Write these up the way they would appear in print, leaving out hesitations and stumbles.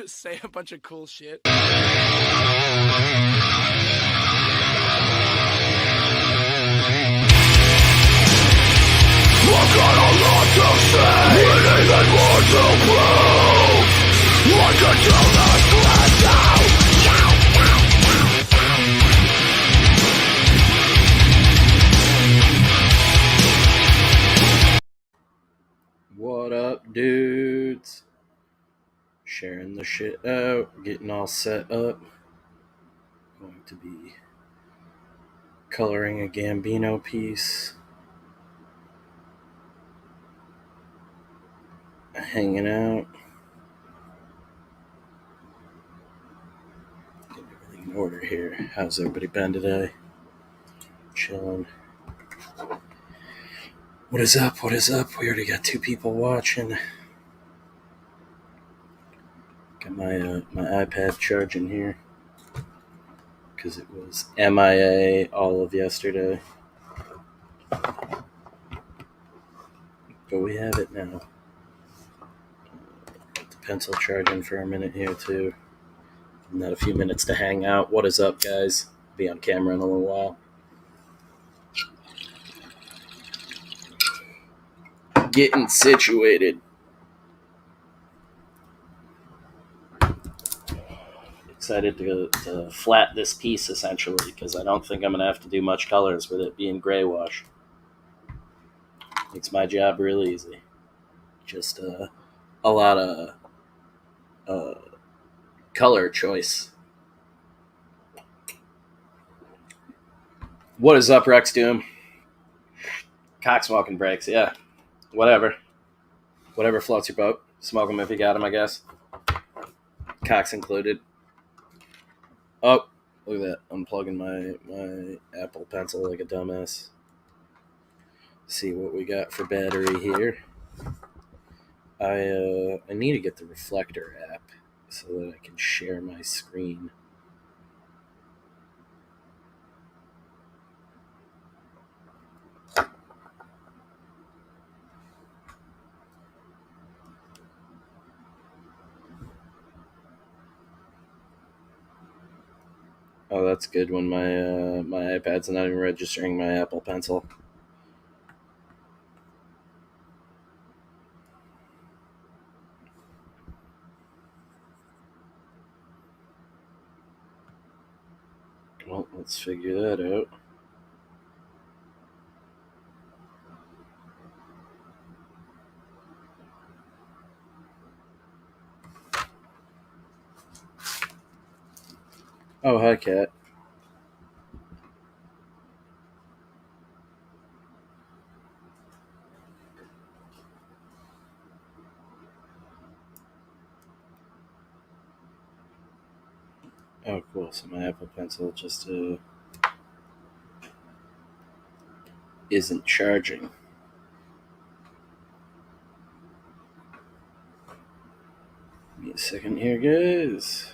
say a bunch of cool shit. I've got a lot to say, but even more to prove. I can do this glad down. What up, dudes? Sharing the shit out, getting all set up. Going to be coloring a Gambino piece. Hanging out. Getting everything in order here. How's everybody been today? Chilling. What is up? What is up? We already got 2 people watching. Got my iPad charging here because it was MIA all of yesterday. But we have it now. Got the pencil charging for a minute here too. Not a few minutes to hang out. What is up, guys? Be on camera in a little while. Getting situated. Excited to flat this piece essentially because I don't think I'm going to have to do much colors with it being gray wash. Makes my job real easy. Just a lot of color choice. What is up, Rex Doom? Cock smoking breaks, yeah. Whatever floats your boat. Smoke them if you got them, I guess. Cocks included. Oh, look at that. Unplugging my Apple Pencil like a dumbass. See what we got for battery here. I need to get the Reflector app so that I can share my screen. Oh, that's good when my iPad's not even registering my Apple Pencil. Well, let's figure that out. Oh, hi, Kat. Oh, cool. So my Apple Pencil just isn't charging. Give me a second here, guys.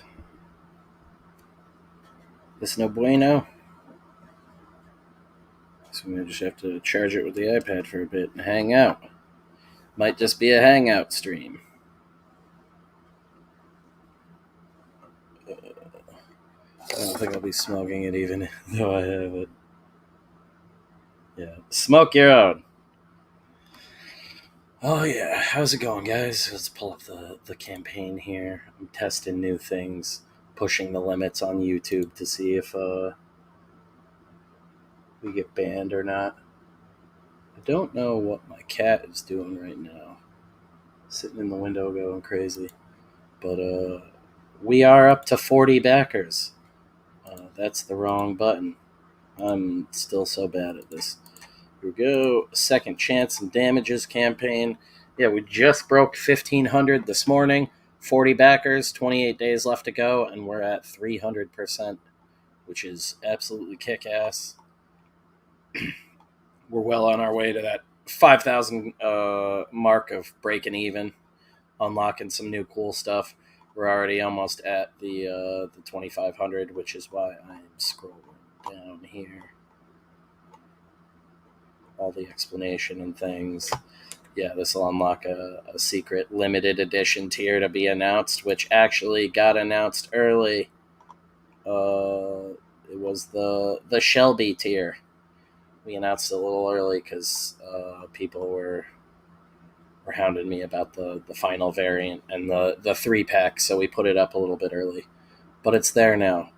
This no bueno. So we just have to charge it with the iPad for a bit and hang out. Might just be a hangout stream. I don't think I'll be smoking it even though I have it. Yeah, smoke your own. Oh yeah, how's it going, guys? Let's pull up the campaign here. I'm testing new things, pushing the limits on YouTube to see if we get banned or not. I don't know what my cat is doing right now. Sitting in the window going crazy. But we are up to 40 backers. That's the wrong button. I'm still so bad at this. Here we go. Second chance and damages campaign. Yeah, we just broke 1,500 this morning. 40 backers, 28 days left to go, and we're at 300%, which is absolutely kick-ass. We're well on our way to that 5,000 mark of breaking even, unlocking some new cool stuff. We're already almost at the 2,500, which is why I'm scrolling down here. All the explanation and things. this will unlock a secret limited edition tier to be announced, which actually got announced early. It was the Shelby tier. We announced it a little early because people were hounding me about the final variant and the 3-pack, so we put it up a little bit early. But it's there now.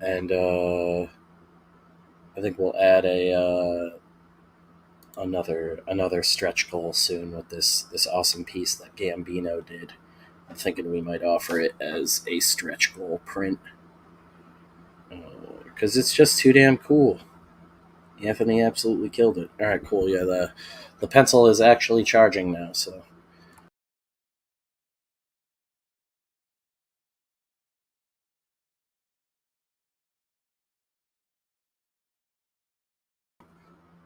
And I think we'll add another stretch goal soon with this awesome piece that Gambino did. I'm thinking we might offer it as a stretch goal print because it's just too damn cool. Anthony absolutely killed it. All right, cool. Yeah, the pencil is actually charging now, so.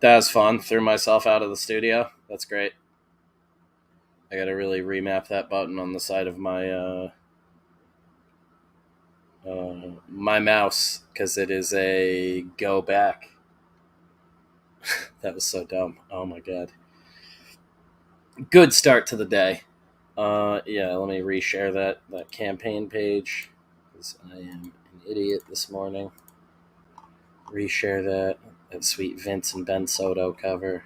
That was fun. Threw myself out of the studio. That's great. I got to really remap that button on the side of my my mouse because it is a go back. That was so dumb. Oh my god. Good start to the day. Let me reshare that campaign page because I am an idiot this morning. Reshare that sweet Vince and Ben Soto cover.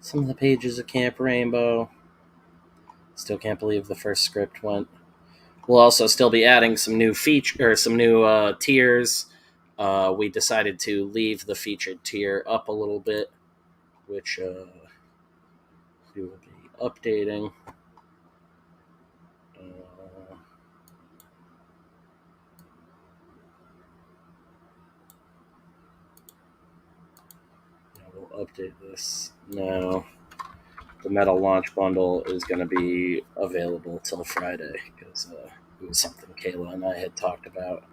Some of the pages of Camp Rainbow. Still can't believe the first script went. We'll also still be adding some new tiers. We decided to leave the featured tier up a little bit, which we will be updating. We'll update this now. The metal launch bundle is going to be available till Friday because it was something Kayla and I had talked about,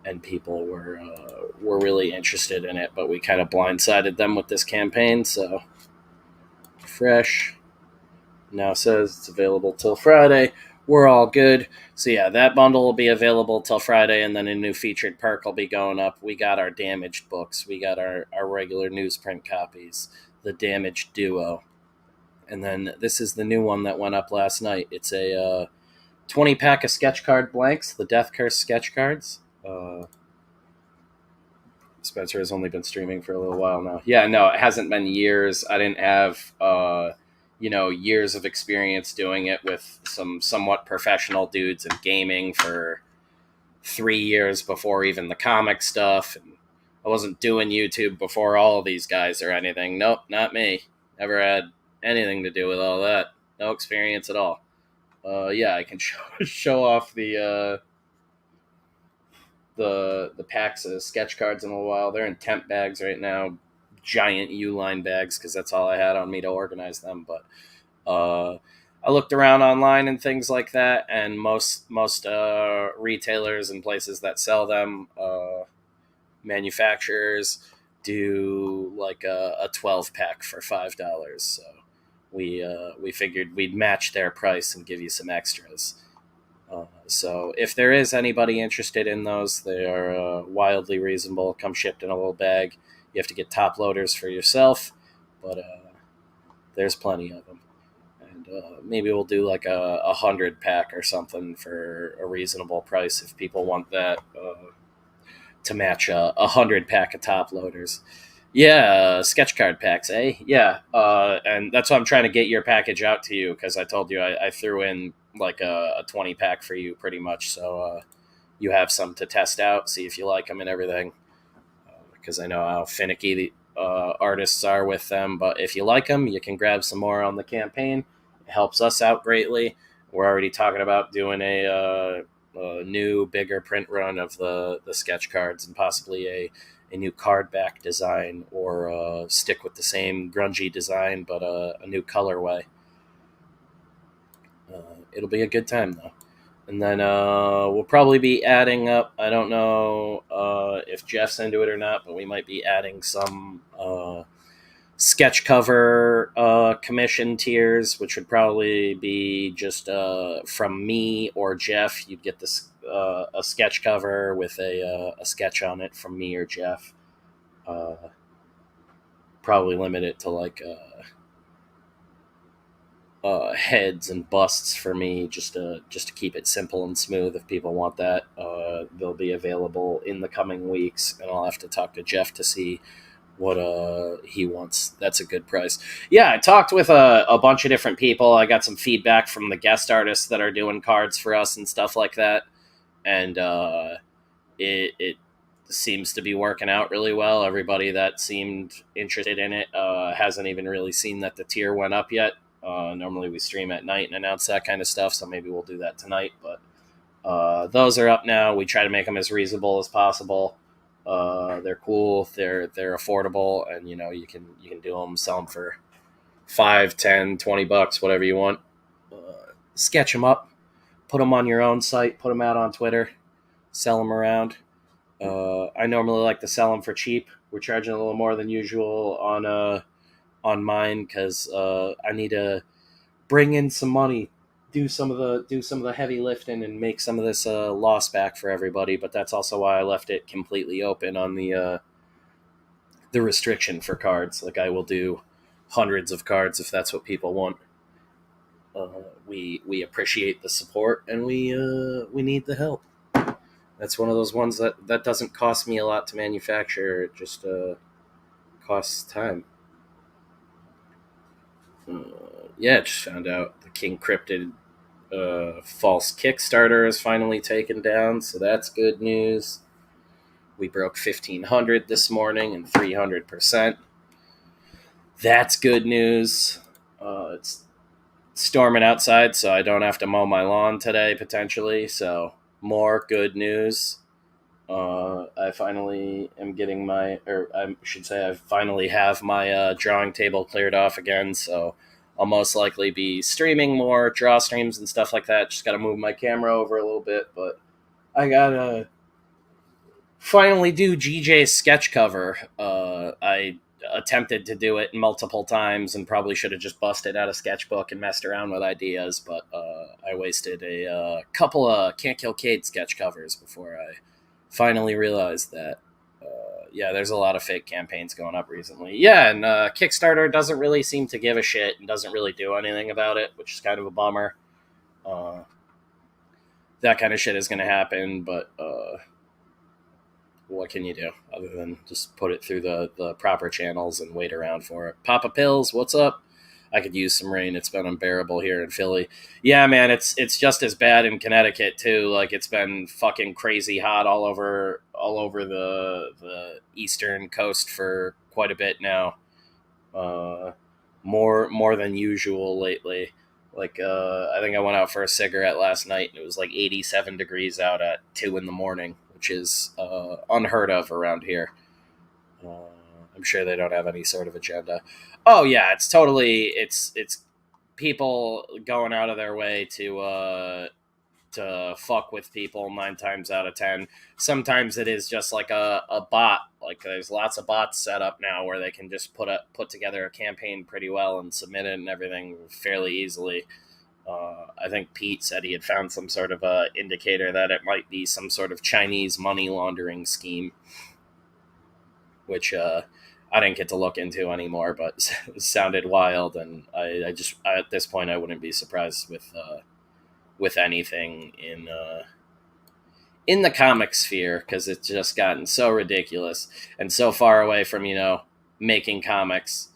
and people were really interested in it, but we kind of blindsided them with this campaign. So fresh now says it's available till Friday. We're all good. So yeah, that bundle will be available till Friday, and then a new featured perk will be going up. We got our damaged books. We got our regular newsprint copies, the damaged duo. And then this is the new one that went up last night. It's a 20-pack of sketch card blanks, the Death Curse sketch cards. Spencer has only been streaming for a little while now. Yeah, no, it hasn't been years. I didn't have, years of experience doing it with some somewhat professional dudes in gaming for 3 years before even the comic stuff. And I wasn't doing YouTube before all of these guys or anything. Nope, not me. Never had anything to do with all that. No experience at all. I can show off the packs of sketch cards in a while. They're in temp bags right now, giant U-line bags, because that's all I had on me to organize them. But I looked around online and things like that, and most retailers and places that sell them, manufacturers, do like a 12-pack for $5. So we figured we'd match their price and give you some extras. So if there is anybody interested in those, they are wildly reasonable. Come shipped in a little bag. You have to get top loaders for yourself, but there's plenty of them. And maybe we'll do like a 100-pack or something for a reasonable price if people want that to match a 100-pack of top loaders. Yeah, sketch card packs, eh? Yeah, and that's why I'm trying to get your package out to you, because I told you I threw in like a 20-pack for you pretty much, so you have some to test out, see if you like them and everything, because I know how finicky the artists are with them, but if you like them, you can grab some more on the campaign. It helps us out greatly. We're already talking about doing a new, bigger print run of the sketch cards, and possibly a new card back design, or stick with the same grungy design but a new colorway. It'll be a good time though. And then we'll probably be adding up, I don't know if Jeff's into it or not, but we might be adding some sketch cover commission tiers, which would probably be just from me or Jeff. You'd get this a sketch cover with a sketch on it from me or Jeff. Probably limit it to like heads and busts for me, just to keep it simple and smooth. If people want that, they'll be available in the coming weeks, and I'll have to talk to Jeff to see what he wants. That's a good price. Yeah, I talked with a bunch of different people. I got some feedback from the guest artists that are doing cards for us and stuff like that, and it seems to be working out really well. Everybody that seemed interested in it hasn't even really seen that the tier went up yet. Normally we stream at night and announce that kind of stuff, so maybe we'll do that tonight. But those are up now. We try to make them as reasonable as possible. They're cool. They're affordable, and you can do them, sell them for $5, $10, $20, whatever you want. Sketch them up, put them on your own site, put them out on Twitter, sell them around. I normally like to sell them for cheap. We're charging a little more than usual on mine because I need to bring in some money, do some of the heavy lifting, and make some of this loss back for everybody. But that's also why I left it completely open on the restriction for cards. Like, I will do hundreds of cards if that's what people want. We appreciate the support, and we need the help. That's one of those ones that doesn't cost me a lot to manufacture. It just costs time. Just found out the King Cryptid false Kickstarter is finally taken down, so that's good news. We broke 1,500 this morning and 300%. That's good news. It's storming outside, so I don't have to mow my lawn today, potentially, so more good news. I finally am getting I finally have my drawing table cleared off again, so I'll most likely be streaming more draw streams and stuff like that. Just got to move my camera over a little bit, but I gotta finally do GJ's sketch cover. I attempted to do it multiple times and probably should have just busted out a sketchbook and messed around with ideas, but I wasted a couple of Can't Kill Kate sketch covers before I finally realized that there's a lot of fake campaigns going up recently. And Kickstarter doesn't really seem to give a shit and doesn't really do anything about it, which is kind of a bummer. That kind of shit is going to happen, but what can you do other than just put it through the proper channels and wait around for it? Papa Pills, what's up? I could use some rain. It's been unbearable here in Philly. Yeah, man, it's just as bad in Connecticut too. Like, it's been fucking crazy hot all over the eastern coast for quite a bit now. More than usual lately. Like, I think I went out for a cigarette last night and it was like 87 degrees out at 2 a.m, which is unheard of around here. I'm sure they don't have any sort of agenda. Oh yeah, it's totally it's people going out of their way to fuck with people 9 times out of 10. Sometimes it is just like a bot. Like, there's lots of bots set up now where they can just put together a campaign pretty well and submit it and everything fairly easily. I think Pete said he had found some sort of indicator that it might be some sort of Chinese money laundering scheme, which I didn't get to look into anymore, but it sounded wild, and I at this point I wouldn't be surprised with anything in the comic sphere, because it's just gotten so ridiculous and so far away from making comics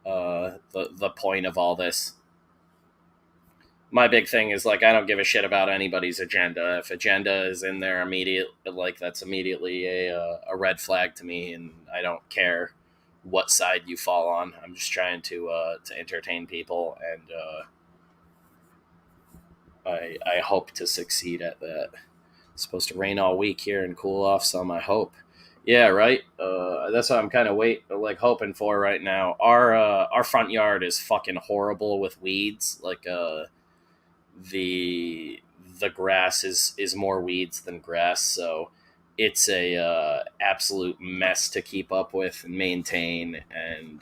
the point of all this. My big thing is, like, I don't give a shit about anybody's agenda. If agenda is in there that's immediately a red flag to me, and I don't care what side you fall on. I'm just trying to entertain people, and I hope to succeed at that. It's supposed to rain all week here and cool off some, I hope. Yeah, right. That's what I'm kind of hoping for right now. Our front yard is fucking horrible with weeds. Like, the grass is more weeds than grass, so it's a absolute mess to keep up with and maintain, and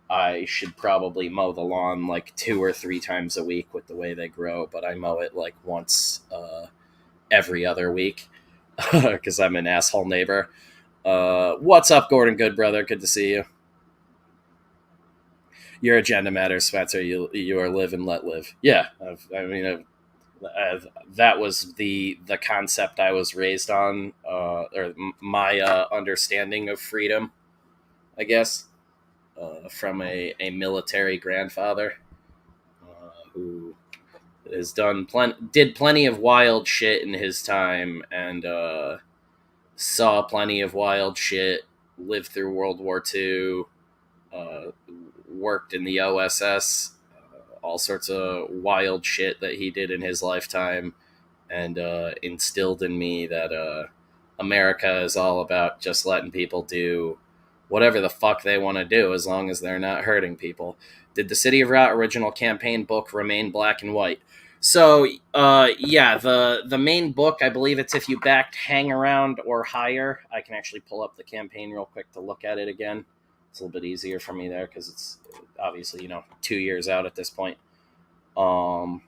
I should probably mow the lawn like 2 or 3 times a week with the way they grow, but I mow it like once every other week because I'm an asshole neighbor. What's up, Gordon Good Brother? Good to see you. Your agenda matters, Spencer. You are live and let live. Yeah, that was the concept I was raised on, or my understanding of freedom, I guess, from a military grandfather who has did plenty of wild shit in his time, and saw plenty of wild shit, lived through World War II, worked in the OSS, all sorts of wild shit that he did in his lifetime, and instilled in me that America is all about just letting people do whatever the fuck they want to do as long as they're not hurting people. Did the City of Rot original campaign book remain black and white? So, yeah, the main book, I believe it's if you backed Hang Around or higher. I can actually pull up the campaign real quick to look at it again. It's a little bit easier for me there because it's obviously, 2 years out at this point. So,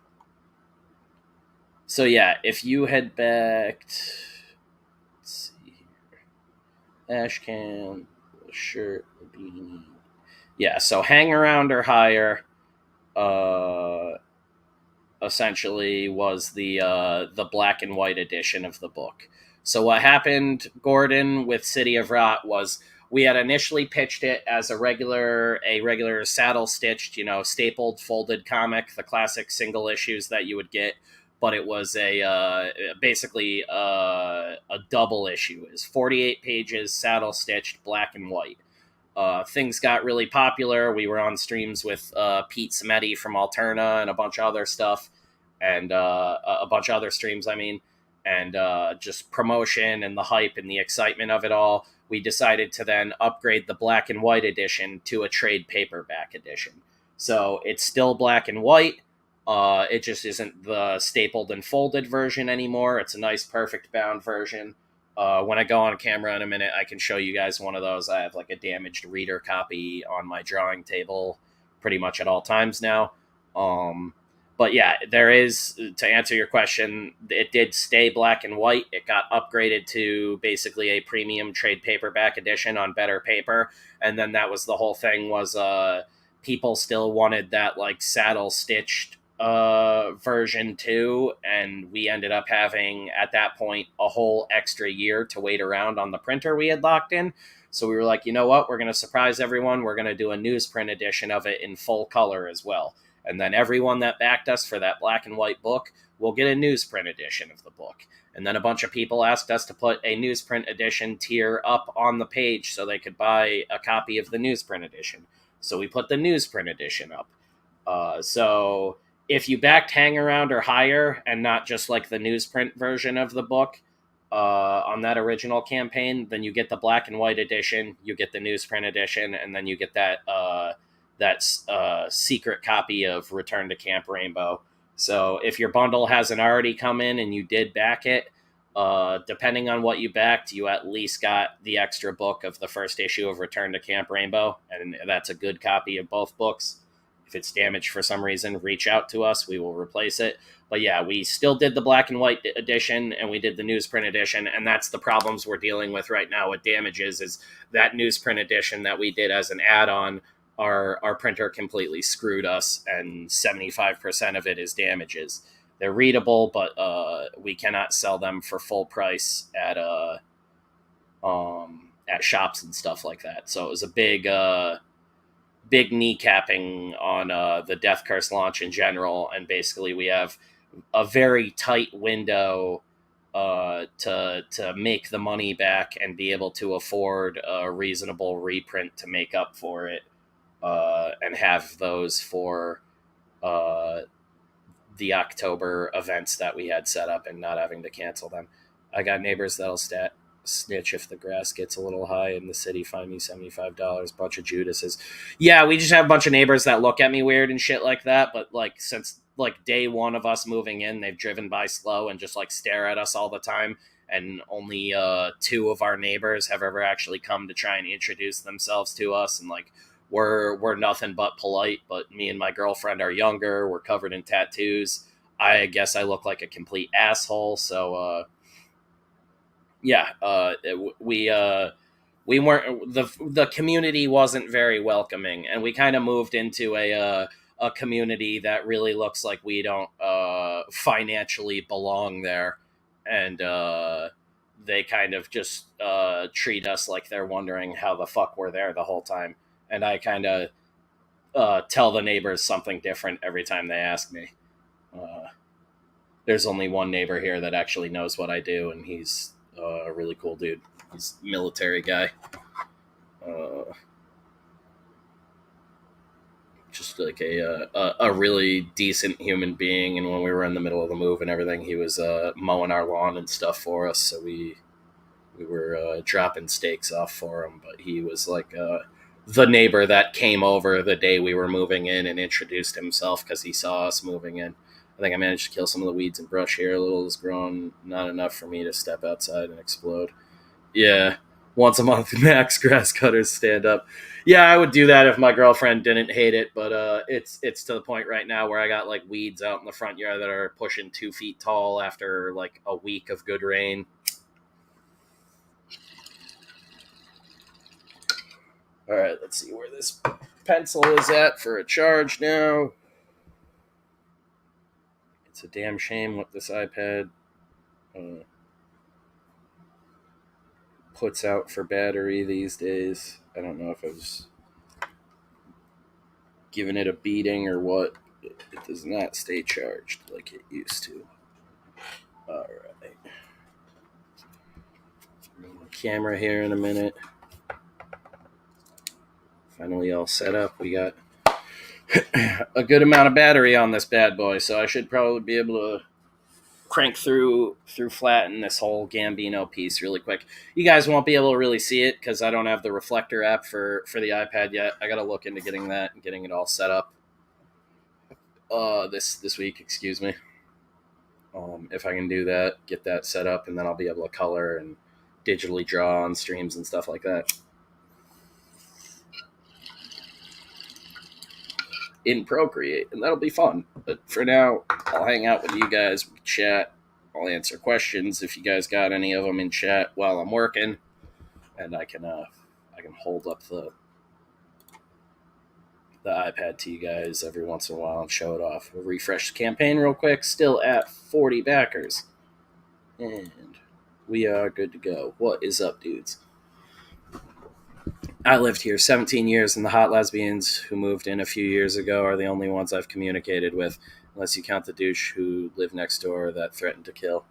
yeah, if you had backed, let's see here, Ashcan, shirt, beanie. Yeah, so Hang Around or higher, essentially was the black and white edition of the book. So what happened, Gordon, with City of Rot was we had initially pitched it as a regular saddle stitched, stapled, folded comic, the classic single issues that you would get, but it was basically a double issue. It was 48 pages, saddle stitched, black and white. Things got really popular. We were on streams with Pete Smetti from Alterna and a bunch of other stuff, and a bunch of other streams, and just promotion and the hype and the excitement of it all. We decided to then upgrade the black and white edition to a trade paperback edition. So it's still black and white. It just isn't the stapled and folded version anymore. It's a nice, perfect bound version. When I go on camera in a minute, I can show you guys one of those. I have like a damaged reader copy on my drawing table pretty much at all times now. But yeah, there is, to answer your question, it did stay black and white. It got upgraded to basically a premium trade paperback edition on better paper. And then that was the whole thing was people still wanted that like saddle stitched version 2, and we ended up having at that point a whole extra year to wait around on the printer we had locked in. So we were like, you know what, we're going to surprise everyone. We're going to do a newsprint edition of it in full color as well, and then everyone that backed us for that black and white book will get a newsprint edition of the book. And then a bunch of people asked us to put a newsprint edition tier up on the page so they could buy a copy of the newsprint edition. So we put the newsprint edition up. So if you backed Hang Around or higher and not just like the newsprint version of the book on that original campaign, then you get the black and white edition, you get the newsprint edition, and then you get that secret copy of Return to Camp Rainbow. So if your bundle hasn't already come in and you did back it, depending on what you backed, you at least got the extra book of the first issue of Return to Camp Rainbow, and that's a good copy of both books. If it's damaged for some reason, reach out to us. We will replace it. But yeah, we still did the black and white edition, and we did the newsprint edition, and that's the problems we're dealing with right now with damages, is that newsprint edition that we did as an add-on, our printer completely screwed us, and 75% of it is damages. They're readable, but we cannot sell them for full price at shops and stuff like that. So it was a big kneecapping on the Death Curse launch in general, and basically we have a very tight window to make the money back and be able to afford a reasonable reprint to make up for it, and have those for the October events that we had set up and not having to cancel them. I got neighbors that'll snitch if the grass gets a little high in the city. Find me $75. Bunch of Judases. Yeah, we just have a bunch of neighbors that look at me weird and shit like that. But like since like day one of us moving in, they've driven by slow and just like stare at us all the time. And only 2 of our neighbors have ever actually come to try and introduce themselves to us. And like we're nothing but polite. But me and my girlfriend are younger. We're covered in tattoos. I guess I look like a complete asshole. So yeah, we we weren't the community wasn't very welcoming, and we kind of moved into a community that really looks like we don't financially belong there, and they kind of just treat us like they're wondering how the fuck we're there the whole time. And I kind of tell the neighbors something different every time they ask me. There's only one neighbor here that actually knows what I do, and he's a really cool dude. He's a military guy. Just like a really decent human being. And when we were in the middle of the move and everything, he was mowing our lawn and stuff for us. So we were dropping stakes off for him. But he was like the neighbor that came over the day we were moving in and introduced himself because he saw us moving in. I think I managed to kill some of the weeds and brush here. A little has grown, not enough for me to step outside and explode. Yeah, once a month, max grass cutters stand up. Yeah, I would do that if my girlfriend didn't hate it, but it's to the point right now where I got like weeds out in the front yard that are pushing 2 feet tall after like a week of good rain. All right, let's see where this pencil is at for a charge now. It's a damn shame what this iPad puts out for battery these days. I don't know if I was giving it a beating or what. It does not stay charged like it used to. All right. Camera here in a minute. Finally all set up. We got a good amount of battery on this bad boy, so I should probably be able to crank through flatten this whole Gambino piece really quick. You guys won't be able to really see it because I don't have the reflector app for the iPad yet. I got to look into getting that and getting it all set up this week, excuse me. If I can do that, get that set up, and then I'll be able to color and digitally draw on streams and stuff like that. In Procreate, and that'll be fun. But for now, I'll hang out with you guys, chat. I'll answer questions if you guys got any of them in chat while I'm working, and I can hold up the iPad to you guys every once in a while and show it off. We'll refresh the campaign real quick. Still at 40 backers, and we are good to go. What is up, dudes? I lived here 17 years, and the hot lesbians who moved in a few years ago are the only ones I've communicated with, unless you count the douche who lived next door that threatened to kill.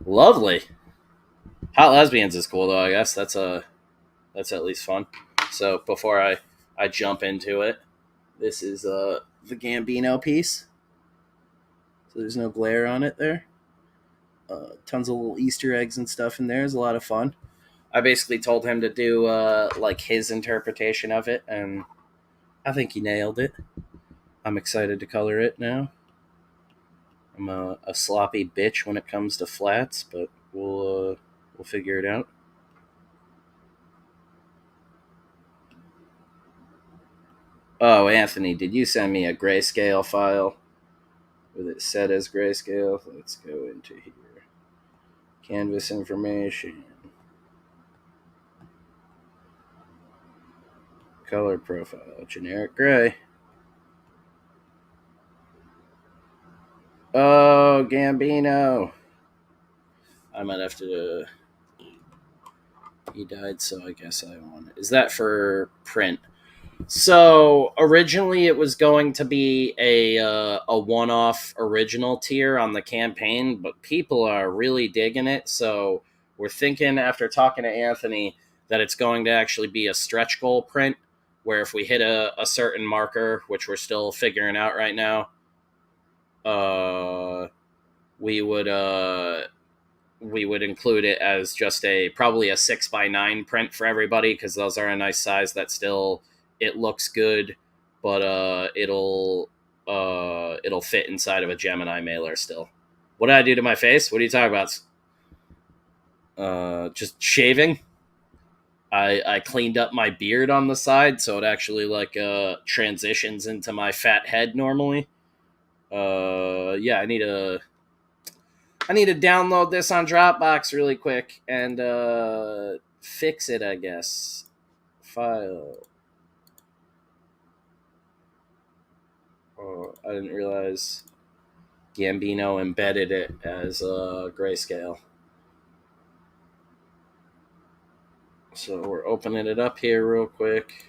Lovely. Hot lesbians is cool, though, I guess. That's at least fun. So before I jump into it, this is the Gambino piece. So there's no glare on it there. Tons of little Easter eggs and stuff in there. It's a lot of fun. I basically told him to do like his interpretation of it, and I think he nailed it. I'm excited to color it now. I'm a sloppy bitch when it comes to flats, but we'll figure it out. Oh, Anthony, did you send me a grayscale file with it set as grayscale? Let's go into here. Canvas information. Color profile, generic gray. Oh, Gambino. I might have to... he died, so I guess I want it. Is that for print? So, originally it was going to be a one-off original tier on the campaign, but people are really digging it, so we're thinking, after talking to Anthony, that it's going to actually be a stretch goal print, where if we hit a certain marker, which we're still figuring out right now, we would include it as just probably a 6x9 print for everybody, because those are a nice size that still, it looks good, but it'll fit inside of a Gemini mailer still. What did I do to my face? What are you talking about? Just shaving. I cleaned up my beard on the side, so it actually like transitions into my fat head normally. Yeah, I need I need to download this on Dropbox really quick and fix it, I guess. File. Oh, I didn't realize Gambino embedded it as grayscale. So we're opening it up here real quick.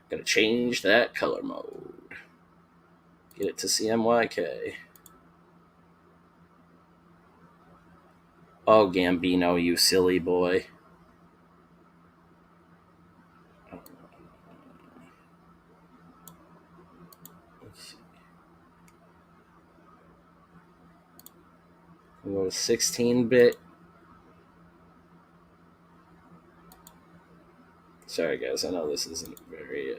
Gotta change that color mode. Get it to CMYK. Oh, Gambino, you silly boy. We'll go 16-bit. Sorry, guys. I know this isn't very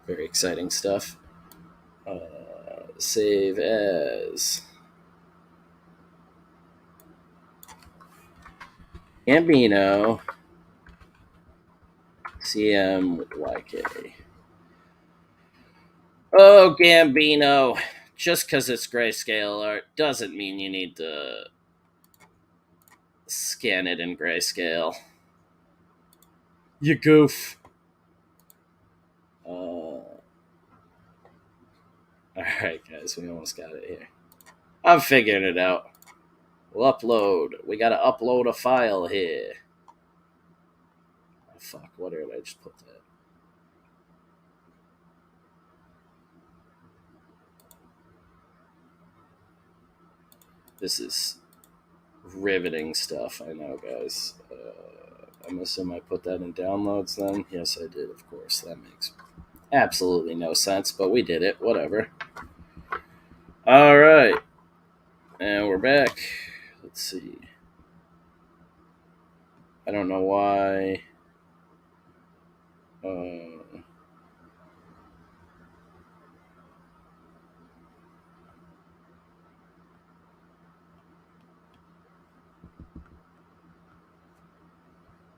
exciting stuff. Save as Gambino CMYK. Oh, Gambino. Just because it's grayscale art doesn't mean you need to scan it in grayscale. You goof. Alright, guys, we almost got it here. I'm figuring it out. We'll upload. We gotta upload a file here. Oh, fuck, what did I just put that? This is riveting stuff, I know, guys. I'm assuming I put that in downloads then. Yes, I did, of course. That makes absolutely no sense, but we did it. Whatever. All right. And we're back. Let's see. I don't know why.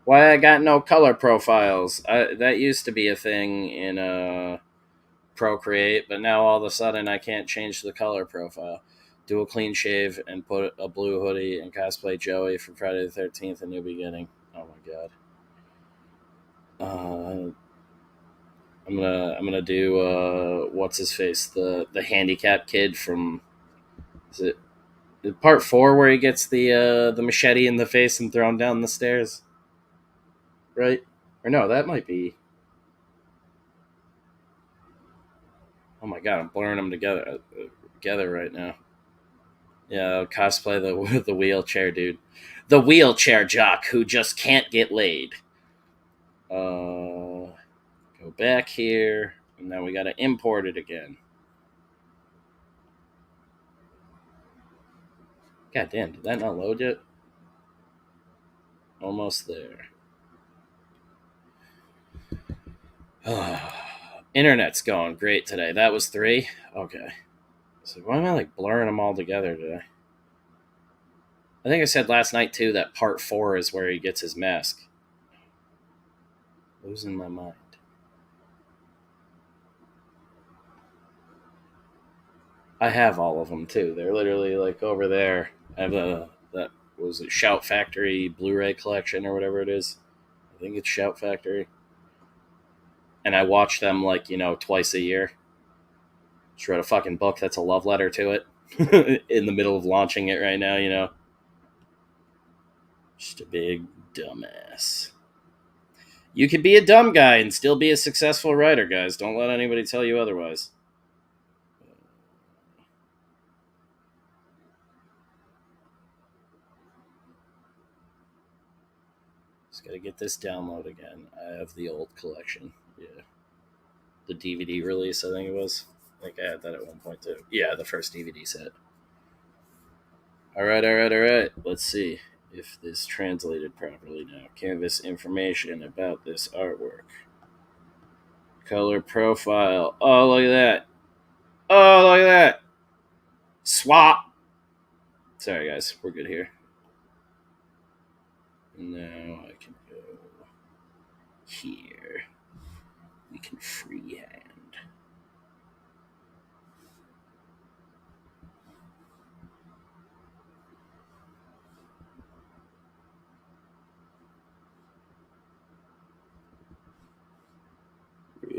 Why I got no color profiles? That used to be a thing in Procreate, but now all of a sudden I can't change the color profile. Do a clean shave and put a blue hoodie and cosplay Joey for Friday the 13th, A New Beginning. Oh my god. I'm gonna do what's his face, the handicapped kid from, is it part 4 where he gets the machete in the face and thrown down the stairs, right? Or no, that might be. Oh my god, I'm blurring them together right now. Yeah, I'll cosplay the wheelchair dude, the wheelchair jock who just can't get laid. Go back here, and now we gotta import it again. God damn, did that not load yet? Almost there. Internet's going great today. That was 3? Okay. So why am I like blurring them all together today? I think I said last night too that part 4 is where he gets his mask. Losing my mind. I have all of them too. They're literally like over there. I have that was it Shout Factory Blu-ray collection or whatever it is. I think it's Shout Factory. And I watch them like, twice a year. Just read a fucking book that's a love letter to it. In the middle of launching it right now, Just a big dumbass. You could be a dumb guy and still be a successful writer, guys. Don't let anybody tell you otherwise. Just gotta get this download again. I have the old collection. Yeah. The DVD release, I think it was. I think I had that at one point too. Yeah, the first DVD set. Alright. Let's see if this translated properly now. Canvas information about this artwork. Color profile. Oh, look at that. Swap. Sorry, guys. We're good here. Now I can go here. We can freehand.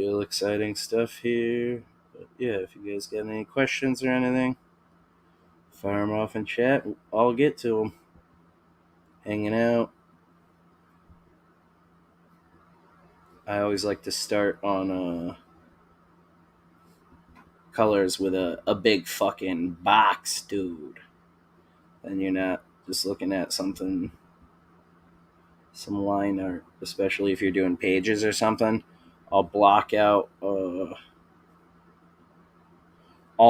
real exciting stuff here. But yeah, if you guys got any questions or anything, fire them off in chat. I'll get to them. Hanging out. I always like to start on colors with a big fucking box, dude. And you're not just looking at something, some line art, especially if you're doing pages or something. I'll block out all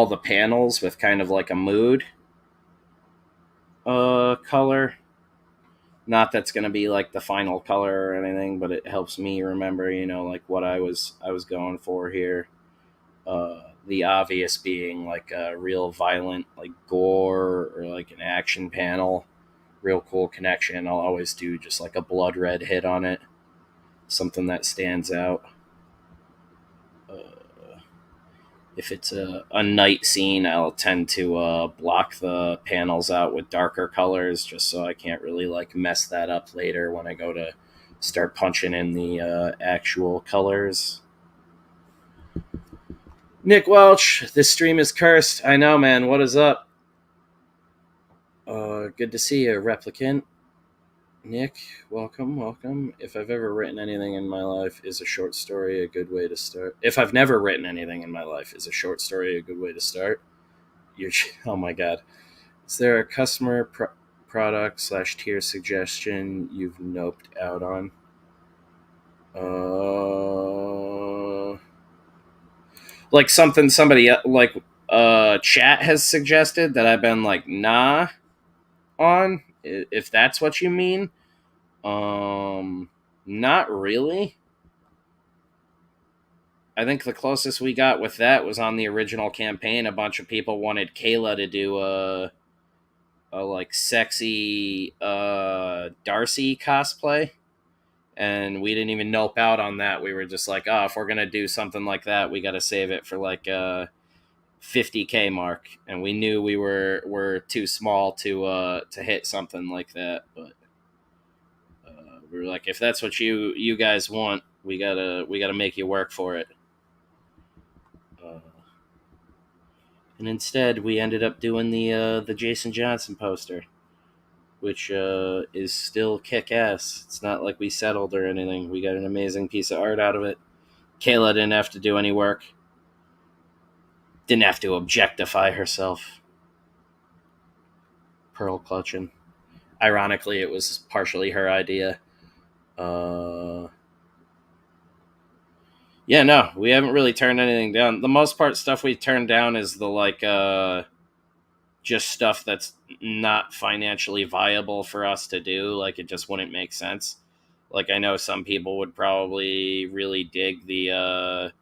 the panels with kind of like a mood color. Not that's going to be like the final color or anything, but it helps me remember, like what I was going for here. The obvious being like a real violent, like gore or like an action panel, real cool connection. I'll always do just like a blood red hit on it, something that stands out. If it's a night scene, I'll tend to block the panels out with darker colors just so I can't really like mess that up later when I go to start punching in the actual colors. Nick Welch, this stream is cursed. I know, man. What is up? Good to see you, Replicant. Nick, welcome. If I've ever written anything in my life, is a short story a good way to start? If I've never written anything in my life, is a short story a good way to start? Oh my god. Is there a customer product / tier suggestion you've noped out on? Like something somebody like chat has suggested that I've been like nah on, if that's what you mean. Not really. I think the closest we got with that was on the original campaign. A bunch of people wanted Kayla to do a like sexy Darcy cosplay, and we didn't even nope out on that. We were just like, if we're gonna do something like that, we got to save it for like 50K mark, and we knew we were too small to hit something like that, but we were like, if that's what you guys want, we gotta make you work for it. And instead, we ended up doing the Jason Johnson poster, which is still kick-ass. It's not like we settled or anything. We got an amazing piece of art out of it. Kayla didn't have to do any work. Didn't have to objectify herself. Pearl clutching. Ironically, it was partially her idea. Yeah, no, we haven't really turned anything down. The most part stuff we turned down is the like just stuff that's not financially viable for us to do. Like, it just wouldn't make sense. Like, I know some people would probably really dig the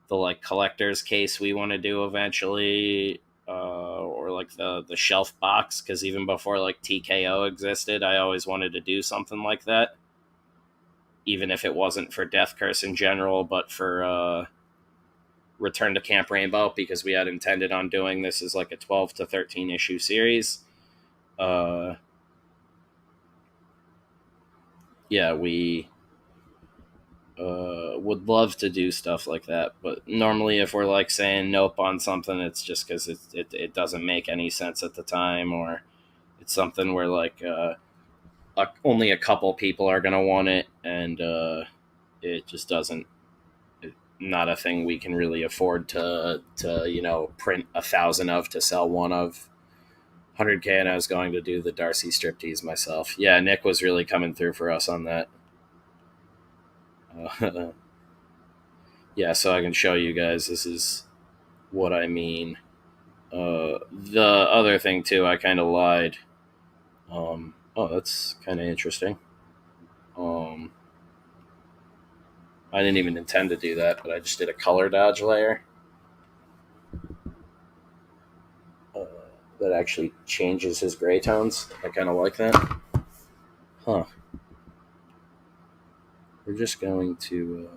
like collector's case we want to do eventually, or like the shelf box, because even before like TKO existed, I always wanted to do something like that. Even if it wasn't for Death Curse in general, but for Return to Camp Rainbow, because we had intended on doing this as like a 12 to 13 issue series. Yeah, we would love to do stuff like that, but normally if we're like saying nope on something, it's just because it doesn't make any sense at the time, or it's something where like only a couple people are gonna want it, and it just doesn't. Not a thing we can really afford to print 1,000 of to sell one of. 100K, and I was going to do the Darcy striptease myself. Yeah, Nick was really coming through for us on that. Yeah, so I can show you guys. This is what I mean. The other thing too, I kind of lied. That's kind of interesting. I didn't even intend to do that, but I just did a color dodge layer. That actually changes his gray tones. I kind of like that. Huh. We're just going to...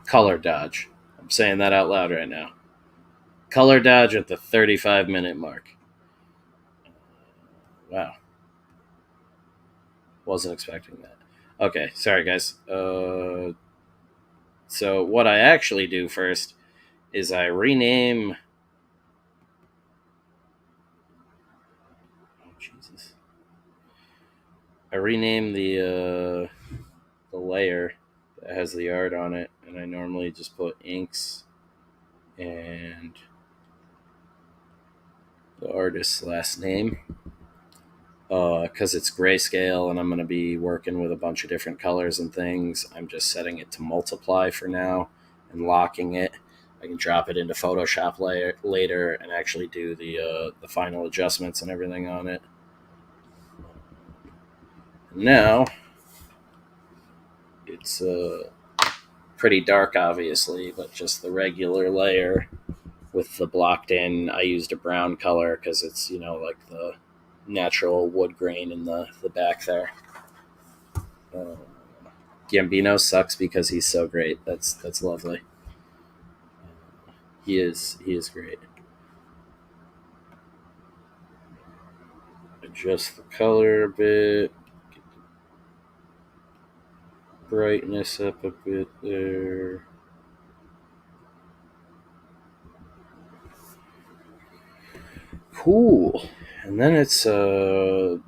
color dodge. I'm saying that out loud right now. Color dodge at the 35-minute mark. Wow. Wasn't expecting that. Okay, sorry guys. So what I actually do first is I rename. Oh Jesus! I rename the layer that has the art on it, and I normally just put inks and the artist's last name because it's grayscale and I'm going to be working with a bunch of different colors and things. I'm just setting it to multiply for now and locking it. I can drop it into Photoshop later and actually do the final adjustments and everything on it. Now it's pretty dark, obviously, but just the regular layer with the blocked in. I used a brown color because it's, like the natural wood grain in the back there. Gambino sucks because he's so great. That's lovely. He is great. Adjust the color a bit. Get the brightness up a bit there. Cool. And then it's the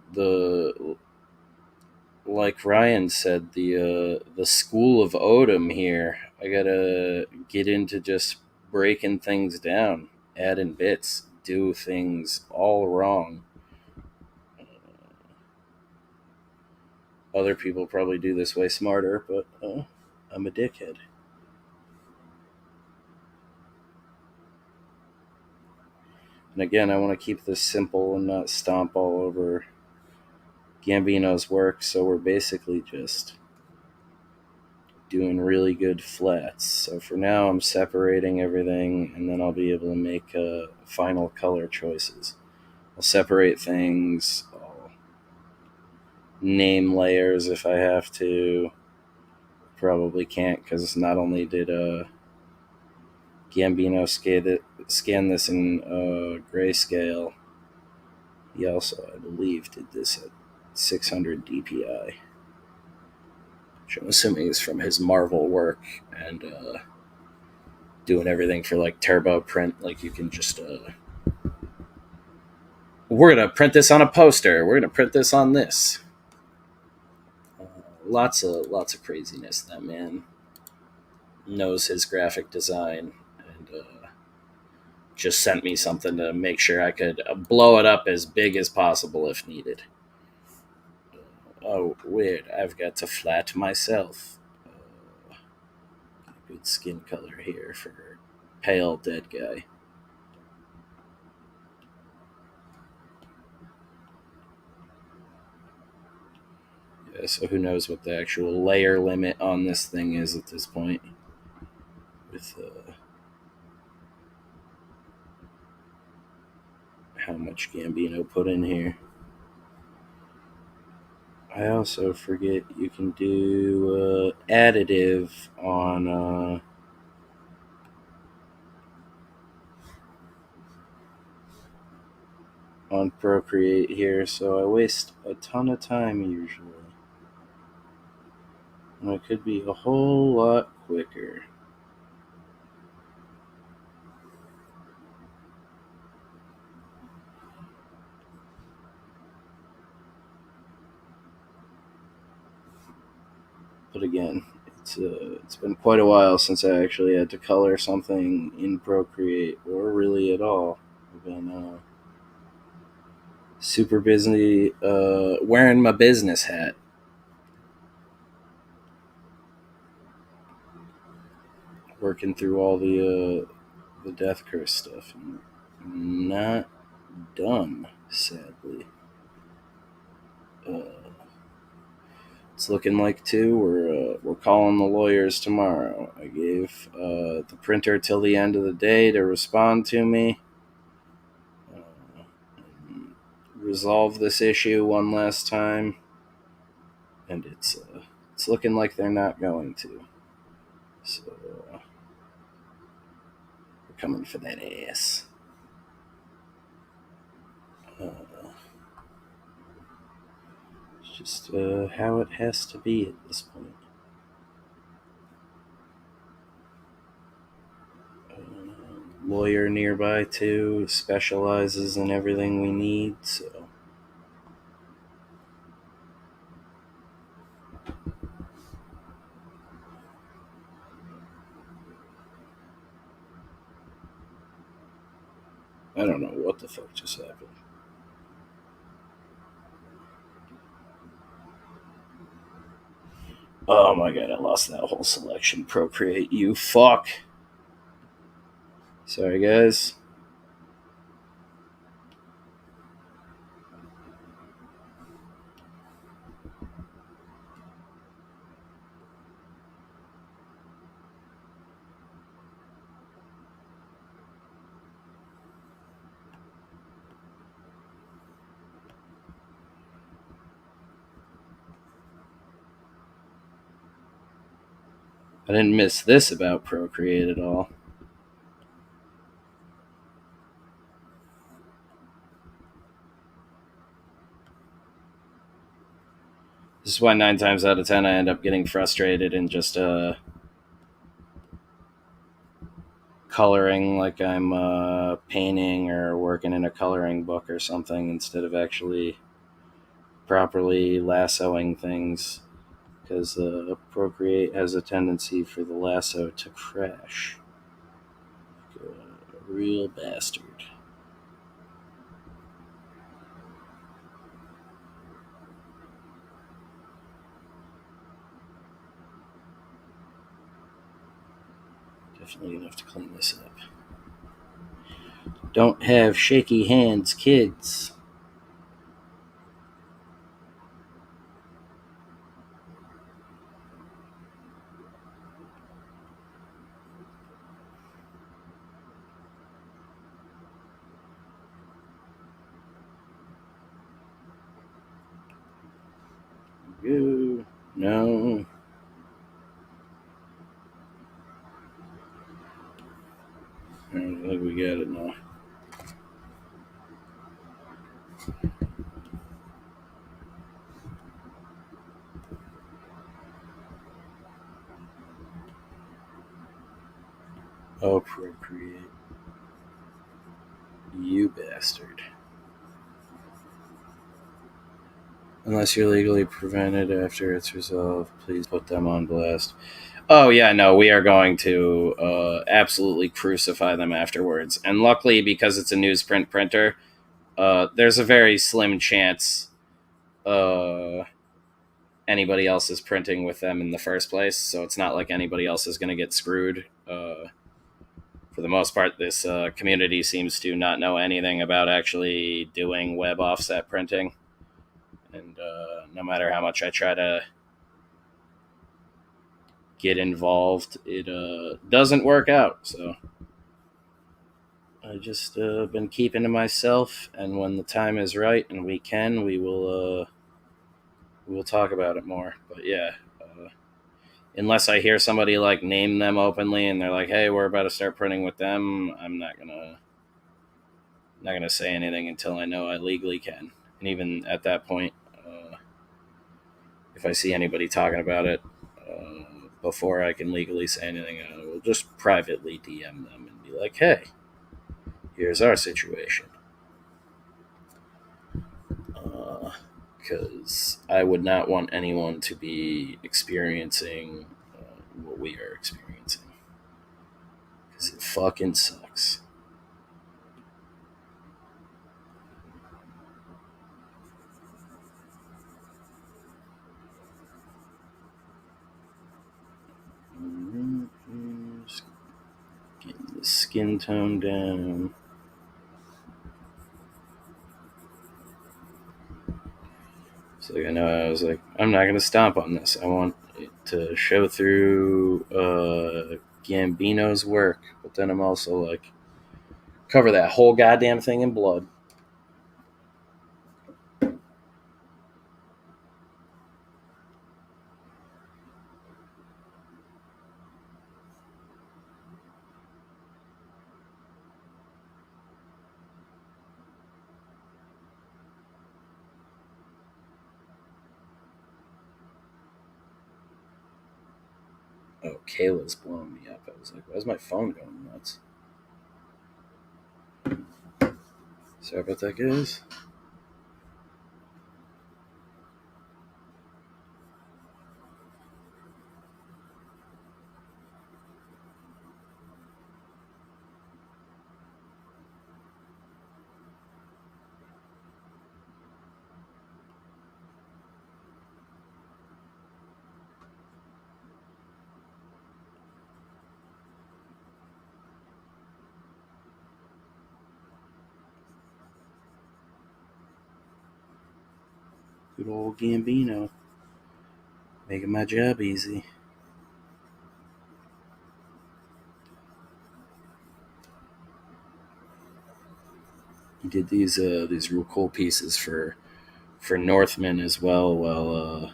like Ryan said, the school of Odom here. I gotta get into just breaking things down, adding bits, do things all wrong. Other people probably do this way smarter, but I'm a dickhead. And again, I want to keep this simple and not stomp all over Gambino's work, so we're basically just doing really good flats. So for now, I'm separating everything, and then I'll be able to make final color choices. I'll separate things, I'll name layers if I have to. Probably can't, because not only did Gambino scan this in grayscale, he also, I believe, did this at 600 DPI, which I'm assuming is from his Marvel work, and doing everything for like turbo print. Like you can just, we're gonna print this on a poster. We're gonna print this on this. Lots of craziness. That man knows his graphic design, and just sent me something to make sure I could blow it up as big as possible if needed. Oh, weird. I've got to flat myself. Good skin color here for pale dead guy. Yeah, so who knows what the actual layer limit on this thing is at this point. With how much Gambino put in here. I also forget you can do additive on Procreate here, so I waste a ton of time usually. And it could be a whole lot quicker. But again, it's been quite a while since I actually had to color something in Procreate, or really at all. I've been super busy wearing my business hat. Working through all the Death Curse stuff. And not done, sadly. It's looking like we're calling the lawyers tomorrow. I gave the printer till the end of the day to respond to me, resolve this issue one last time, and it's looking like they're not going to. So we're coming for that ass. just how it has to be at this point. Lawyer nearby too, specializes in everything we need, so I don't know what the fuck just happened. Oh my god, I lost that whole selection. Procreate, you fuck. Sorry, guys. I didn't miss this about Procreate at all. This is why 9 times out of 10 I end up getting frustrated and just coloring like I'm painting or working in a coloring book or something instead of actually properly lassoing things, because Procreate has a tendency for the lasso to crash. Like a real bastard. Definitely gonna have to clean this up. Don't have shaky hands, kids. Go. No. I think we got it now. Oh, Procreate. You bastard. Unless you're legally prevented after it's resolved, please put them on blast. Oh, yeah, no, we are going to absolutely crucify them afterwards. And luckily, because it's a newsprint printer, there's a very slim chance anybody else is printing with them in the first place, so it's not like anybody else is going to get screwed. For the most part, this community seems to not know anything about actually doing web offset printing. And no matter how much I try to get involved, it doesn't work out. So I just been keeping to myself, and when the time is right and we can, we will talk about it more. But yeah, unless I hear somebody like name them openly and they're like, "Hey, we're about to start printing with them," I'm not gonna say anything until I know I legally can. And even at that point, if I see anybody talking about it before I can legally say anything, I will just privately DM them and be like, "Hey, here's our situation." Because I would not want anyone to be experiencing what we are experiencing. Because it fucking sucks. Just getting the skin tone down. So I know I was like, I'm not gonna stomp on this. I want it to show through Gambino's work, but then I'm also like, cover that whole goddamn thing in blood. Oh, Kayla's blowing me up. I was like, why's my phone going nuts? Sorry about that, guys. Good old Gambino. Making my job easy. He did these real cool pieces for Northmen as well. Well,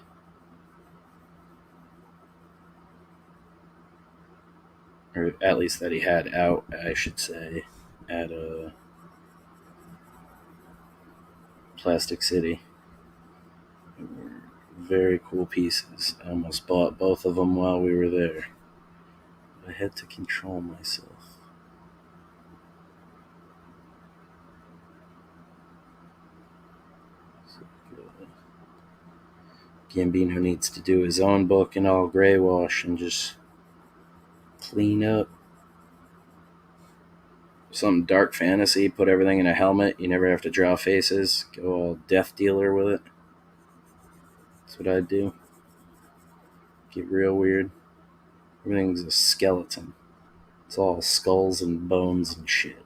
or at least that he had out, I should say, at Plastic City. They were very cool pieces. I almost bought both of them while we were there. I had to control myself. Gambino needs to do his own book in all gray wash and just clean up. Something dark fantasy, put everything in a helmet, you never have to draw faces, go all death dealer with it. That's what I'd do. Get real weird. Everything's a skeleton. It's all skulls and bones and shit.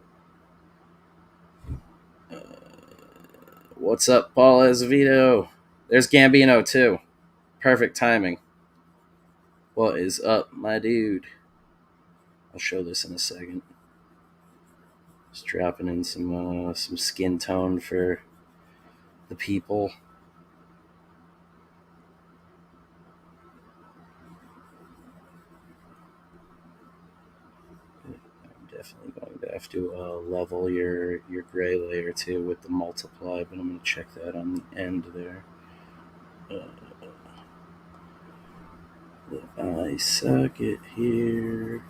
What's up, Paul Azevedo? There's Gambino, too. Perfect timing. What is up, my dude? I'll show this in a second. Just dropping in some skin tone for the people. I'm definitely going to have to level your gray layer too with the multiply, but I'm going to check that on the end there. The eye socket here.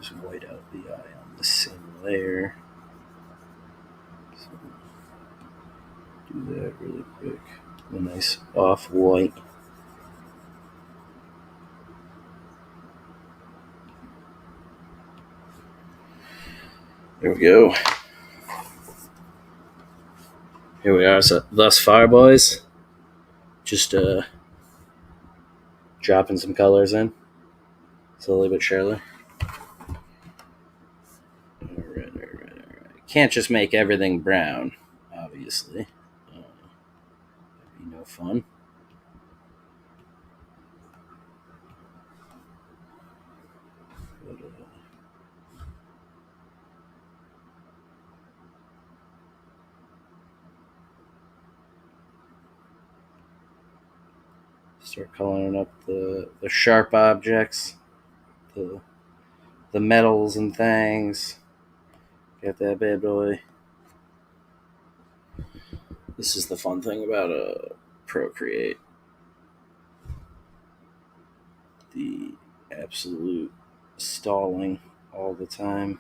Just white out the eye on the same layer. So do that really quick. A nice off-white. There we go. Here we are. So thus far, boys, just dropping some colors in, slowly but surely. All right. Can't just make everything brown, obviously. That'd be no fun. But, start coloring up the sharp objects, the metals and things. Got that bad boy. This is the fun thing about Procreate. The absolute stalling all the time.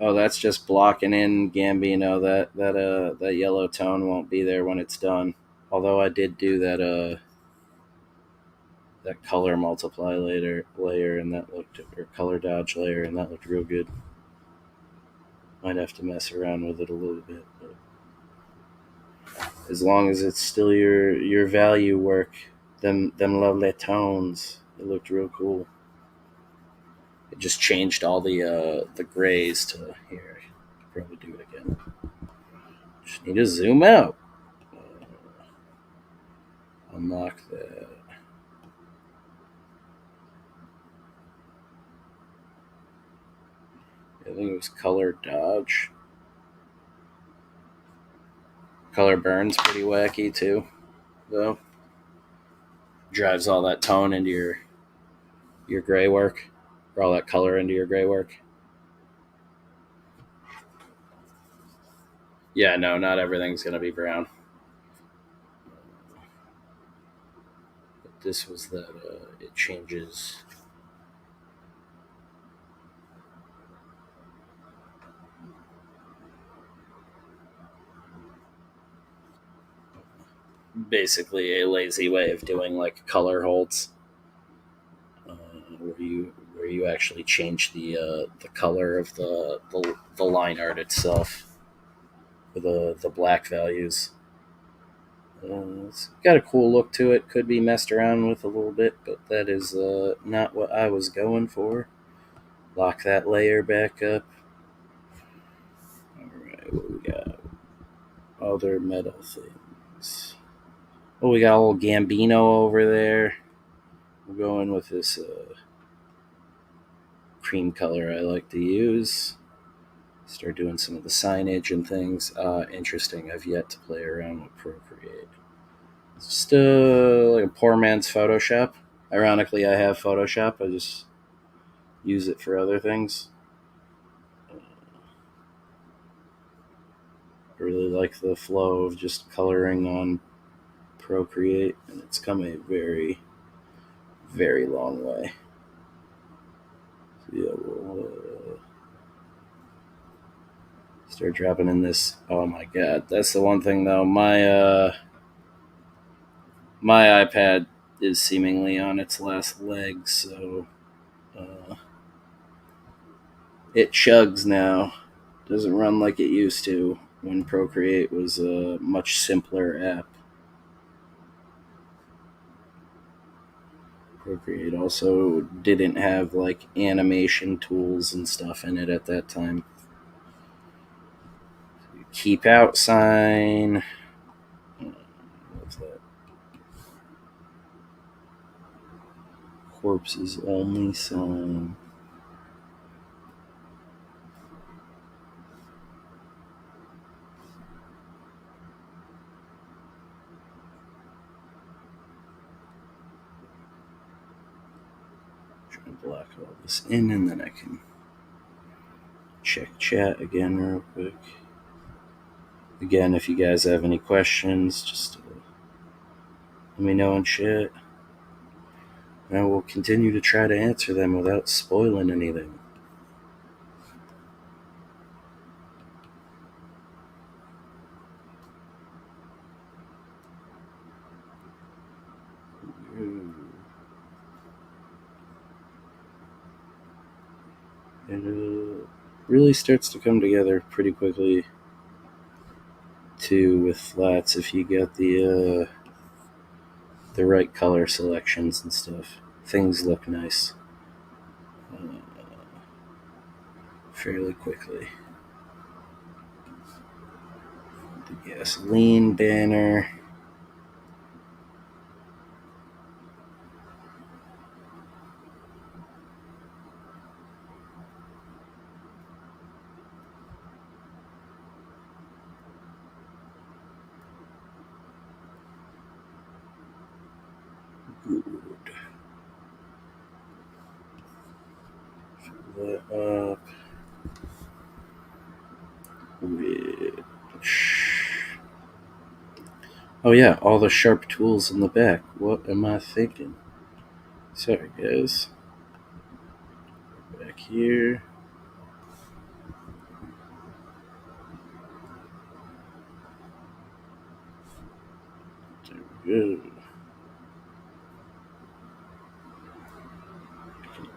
Oh, that's just blocking in Gambino. That yellow tone won't be there when it's done. Although I did do that color multiply layer, and that looked, or color dodge layer, and that looked real good. Might have to mess around with it a little bit, but as long as it's still your value work, them lovely tones, it looked real cool. It just changed all the grays to here. I could probably do it again. Just need to zoom out. Unlock that. I think it was color dodge. watercolor burns pretty wacky too, though. Drives all that tone into your gray work, or all that color into your gray work. Yeah, no, not everything's gonna be brown. But this was that it changes. Basically, a lazy way of doing like color holds, where you actually change the color of the line art itself with the black values. It's got a cool look to it. Could be messed around with a little bit, but that is not what I was going for. Lock that layer back up. Alright, what we got? Other metal things. Oh, we got a little Gambino over there. We're going with this cream color I like to use. Start doing some of the signage and things. Interesting. I've yet to play around with Procreate. It's just like a poor man's Photoshop. Ironically, I have Photoshop. I just use it for other things. I really like the flow of just coloring on Procreate, and it's come a very, very long way. So yeah, we'll start dropping in this. Oh my god, that's the one thing though. My iPad is seemingly on its last legs, so it chugs now. Doesn't run like it used to when Procreate was a much simpler app. Procreate also didn't have like animation tools and stuff in it at that time. Keep out sign. What's that? Corpses only sign. Try to block all this in, and then I can check chat again real quick. Again, if you guys have any questions, just let me know in chat. And I will continue to try to answer them without spoiling anything. It really starts to come together pretty quickly too with flats if you get the right color selections and stuff. Things look nice fairly quickly. The gasoline banner. Good. Fill that up. Oh yeah, all the sharp tools in the back. What am I thinking? Sorry guys. Back here. There we go.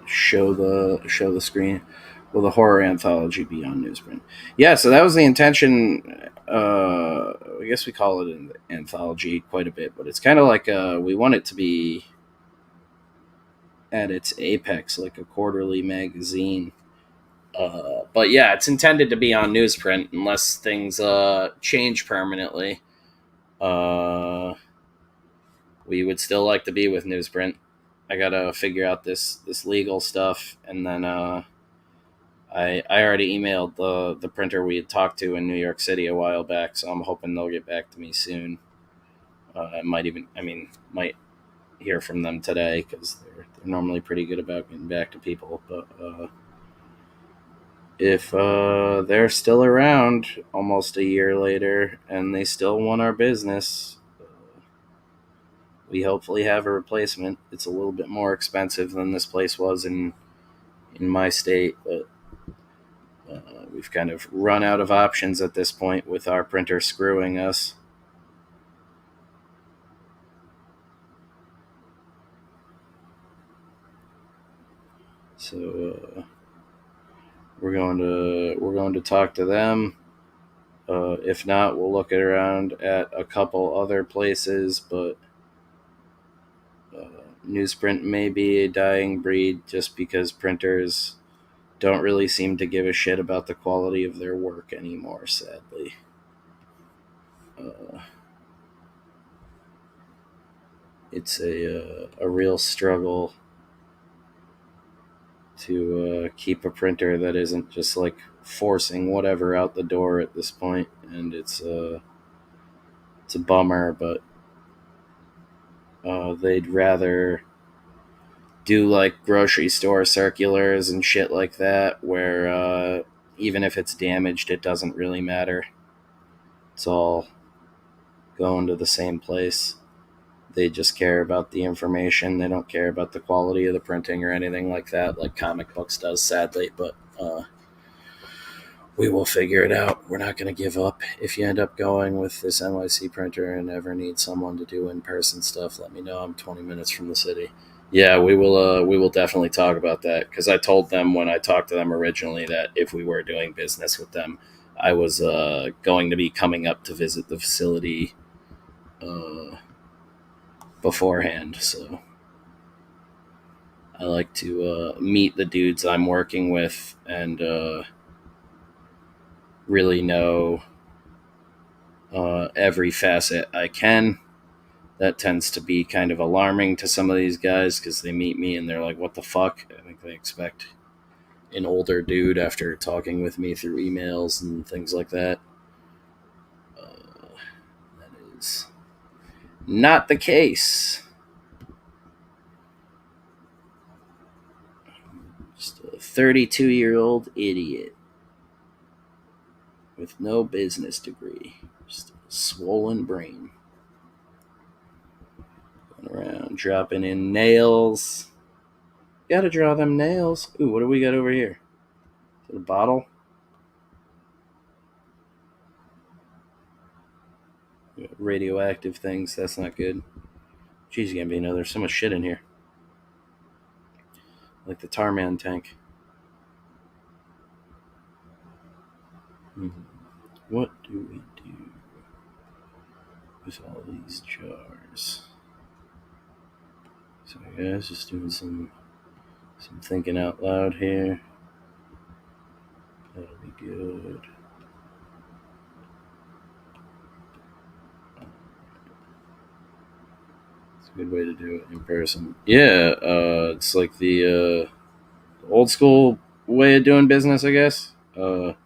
Show the screen. Will the horror anthology be on newsprint? Yeah, so that was the intention. I guess we call it an anthology quite a bit, but it's kind of like we want it to be at its apex, like a quarterly magazine. But yeah, it's intended to be on newsprint unless things change permanently. We would still like to be with newsprint. I gotta figure out this legal stuff, and then I already emailed the printer we had talked to in New York City a while back, so I'm hoping they'll get back to me soon. Might hear from them today because they're normally pretty good about getting back to people. But if they're still around almost a year later and they still want our business, we hopefully have a replacement. It's a little bit more expensive than this place was in my state, but we've kind of run out of options at this point with our printer screwing us. So we're going to talk to them. If not, we'll look around at a couple other places, but newsprint may be a dying breed just because printers don't really seem to give a shit about the quality of their work anymore, sadly. It's a real struggle to keep a printer that isn't just like forcing whatever out the door at this point, and it's a bummer, but they'd rather do like grocery store circulars and shit like that, where even if it's damaged, it doesn't really matter. It's all going to the same place. They just care about the information. They don't care about the quality of the printing or anything like that, like comic books does, sadly. But we will figure it out. We're not going to give up. If you end up going with this NYC printer and ever need someone to do in-person stuff, let me know. I'm 20 minutes from the city. Yeah, we will definitely talk about that, because I told them when I talked to them originally that if we were doing business with them, I was going to be coming up to visit the facility beforehand. So I like to meet the dudes I'm working with and really know every facet I can. That tends to be kind of alarming to some of these guys because they meet me and they're like, what the fuck? I think they expect an older dude after talking with me through emails and things like that. That is not the case. Just a 32-year-old idiot with no business degree. Just a swollen brain. Around dropping in nails. Gotta draw them nails. Ooh, what do we got over here? Is it a bottle? Radioactive things. That's not good. Jeez, Gambino, there's so much shit in here. Like the Tarman tank. What do we do with all these jars? So guys, just doing some thinking out loud here. That'll be good. It's a good way to do it in person. Yeah, it's like the old school way of doing business, I guess. But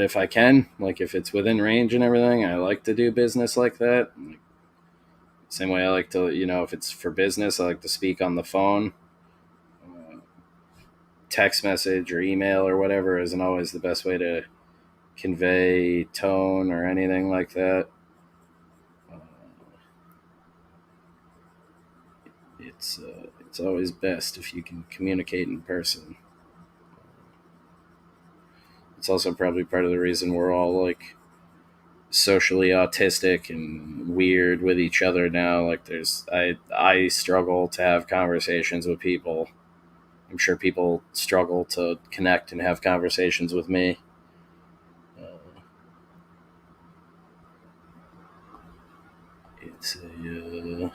if I can, like if it's within range and everything, I like to do business like that. Same way I like to, if it's for business, I like to speak on the phone. Text message or email or whatever isn't always the best way to convey tone or anything like that. It's always best if you can communicate in person. It's also probably part of the reason we're all like socially autistic and weird with each other now. Like I struggle to have conversations with people. I'm sure people struggle to connect and have conversations with me. It's a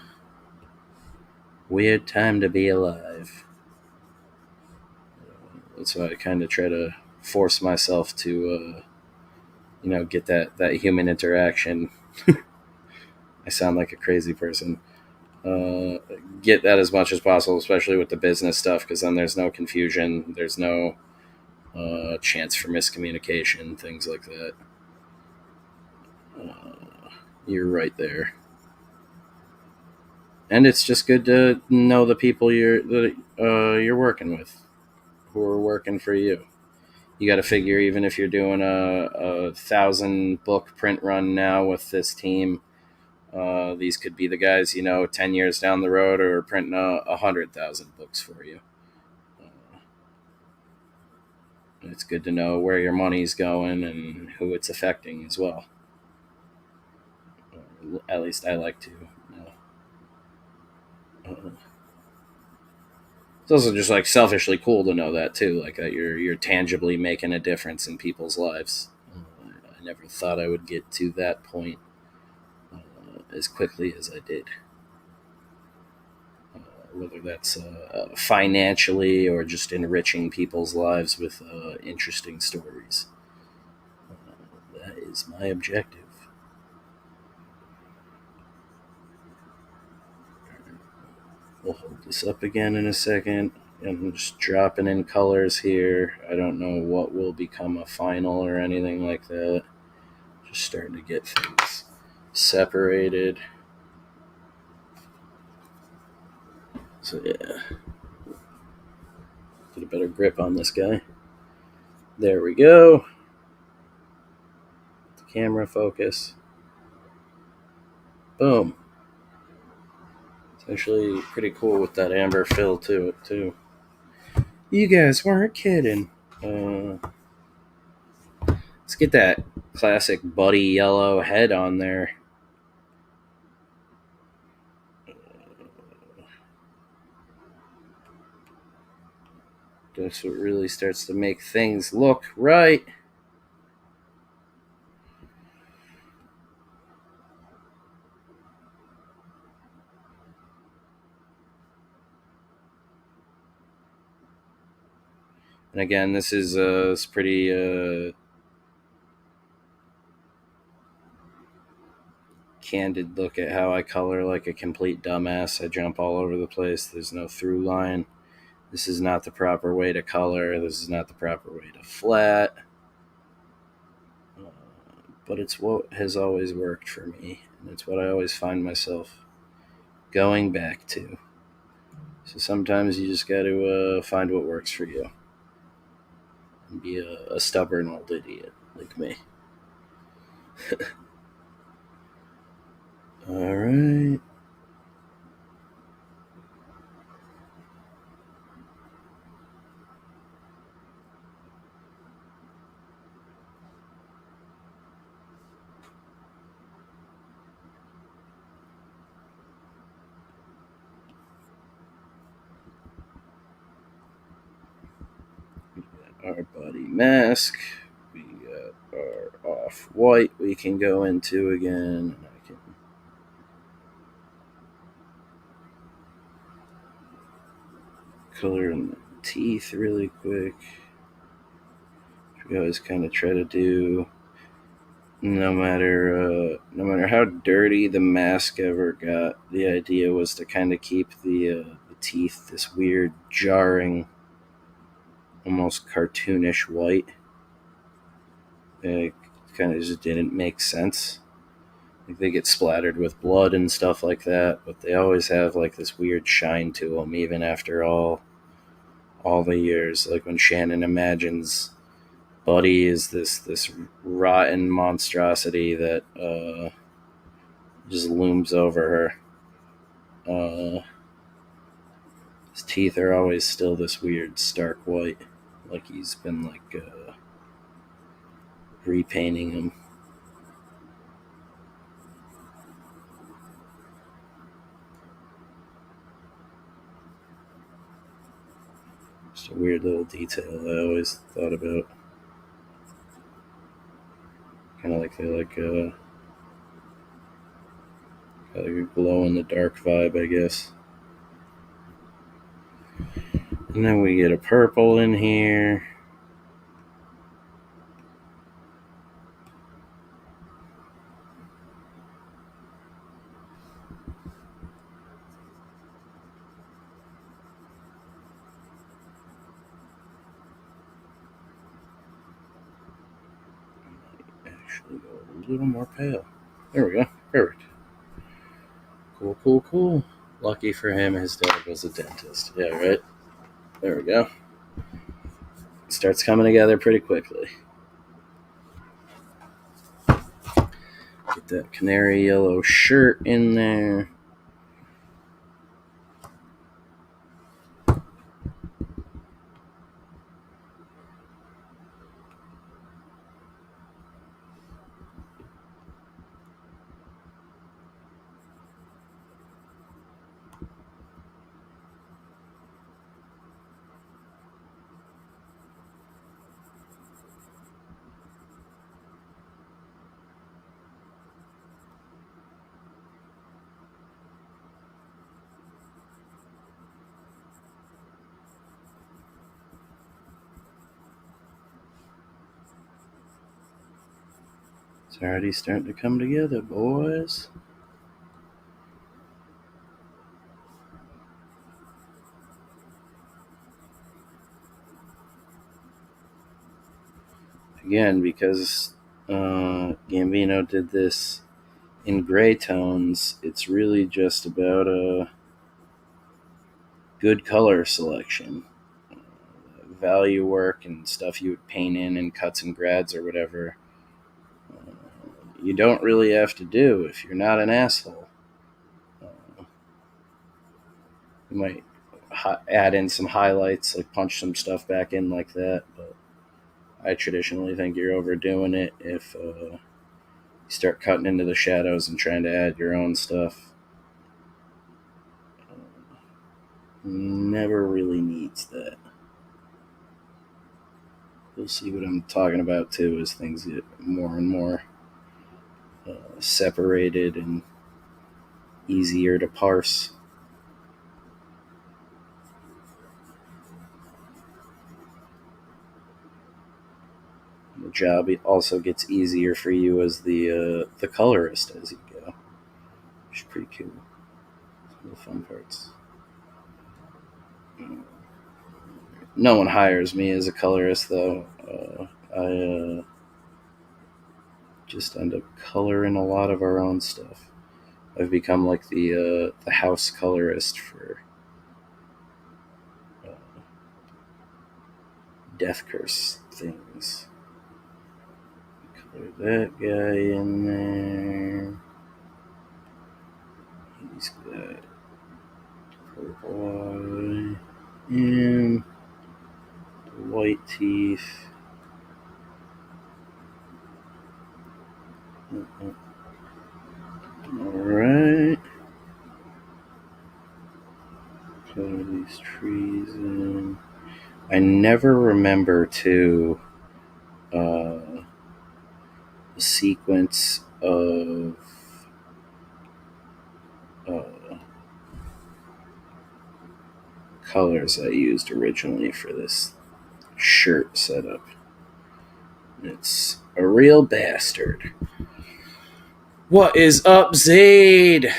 weird time to be alive. That's why I kind of try to force myself to, get that human interaction. I sound like a crazy person. get that as much as possible, especially with the business stuff, because then there's no confusion, there's no chance for miscommunication, things like that. You're right there. And it's just good to know the people you're working with, who are working for you. You got to figure, even if you're doing a 1,000 book print run now with this team, these could be the guys 10 years down the road are printing 100,000 books for you. It's good to know where your money's going and who it's affecting as well. At least I like to know. It's also just like selfishly cool to know that too, like that you're tangibly making a difference in people's lives. I never thought I would get to that point as quickly as I did. Whether that's financially or just enriching people's lives with interesting stories. That is my objective. We'll hold this up again in a second. I'm just dropping in colors here. I don't know what will become a final or anything like that. Just starting to get things separated. So yeah. Get a better grip on this guy. There we go. The camera focus. Boom. It's actually pretty cool with that amber fill to it too. You guys weren't kidding. Let's get that classic buddy yellow head on there. That's what really starts to make things look right. And again, this is a pretty candid look at how I color like a complete dumbass. I jump all over the place. There's no through line. This is not the proper way to color. This is not the proper way to flat. But it's what has always worked for me. And it's what I always find myself going back to. So sometimes you just got to find what works for you. And be a stubborn old idiot like me. All right. Our body mask. We got our off-white we can go into again. I can color in the teeth really quick. We always kind of try to do, no matter how dirty the mask ever got, the idea was to kind of keep the teeth this weird, jarring, almost cartoonish white. It kind of just didn't make sense. Like they get splattered with blood and stuff like that, but they always have like this weird shine to them, even after all the years. Like when Shannon imagines Buddy is this rotten monstrosity that just looms over her. His teeth are always still this weird stark white, like he's been like repainting them. Just a weird little detail I always thought about. Kind of like they like a glow in the dark vibe, I guess. And then we get a purple in here. actually go a little more pale. There we go. Perfect. Cool. Lucky for him, his dad was a dentist. Yeah, right? There we go. Starts coming together pretty quickly. Get that canary yellow shirt in there. It's already starting to come together, boys. Again, because Gambino did this in gray tones, it's really just about a good color selection. Value work and stuff you would paint in cuts and grads or whatever. You don't really have to do if you're not an asshole. You might add in some highlights, like punch some stuff back in like that, but I traditionally think you're overdoing it if you start cutting into the shadows and trying to add your own stuff. Never really needs that. You'll see what I'm talking about too as things get more and more separated and easier to parse. The job also gets easier for you as the colorist as you go, which is pretty cool. Some of the fun parts. No one hires me as a colorist, though. I just end up coloring a lot of our own stuff. I've become like the house colorist for Death Curse things. Color that guy in there. He's got purple eye and white teeth. Alright. Color these trees in. I never remember to the sequence of colors I used originally for this shirt setup. It's a real bastard. What is up, Zaid?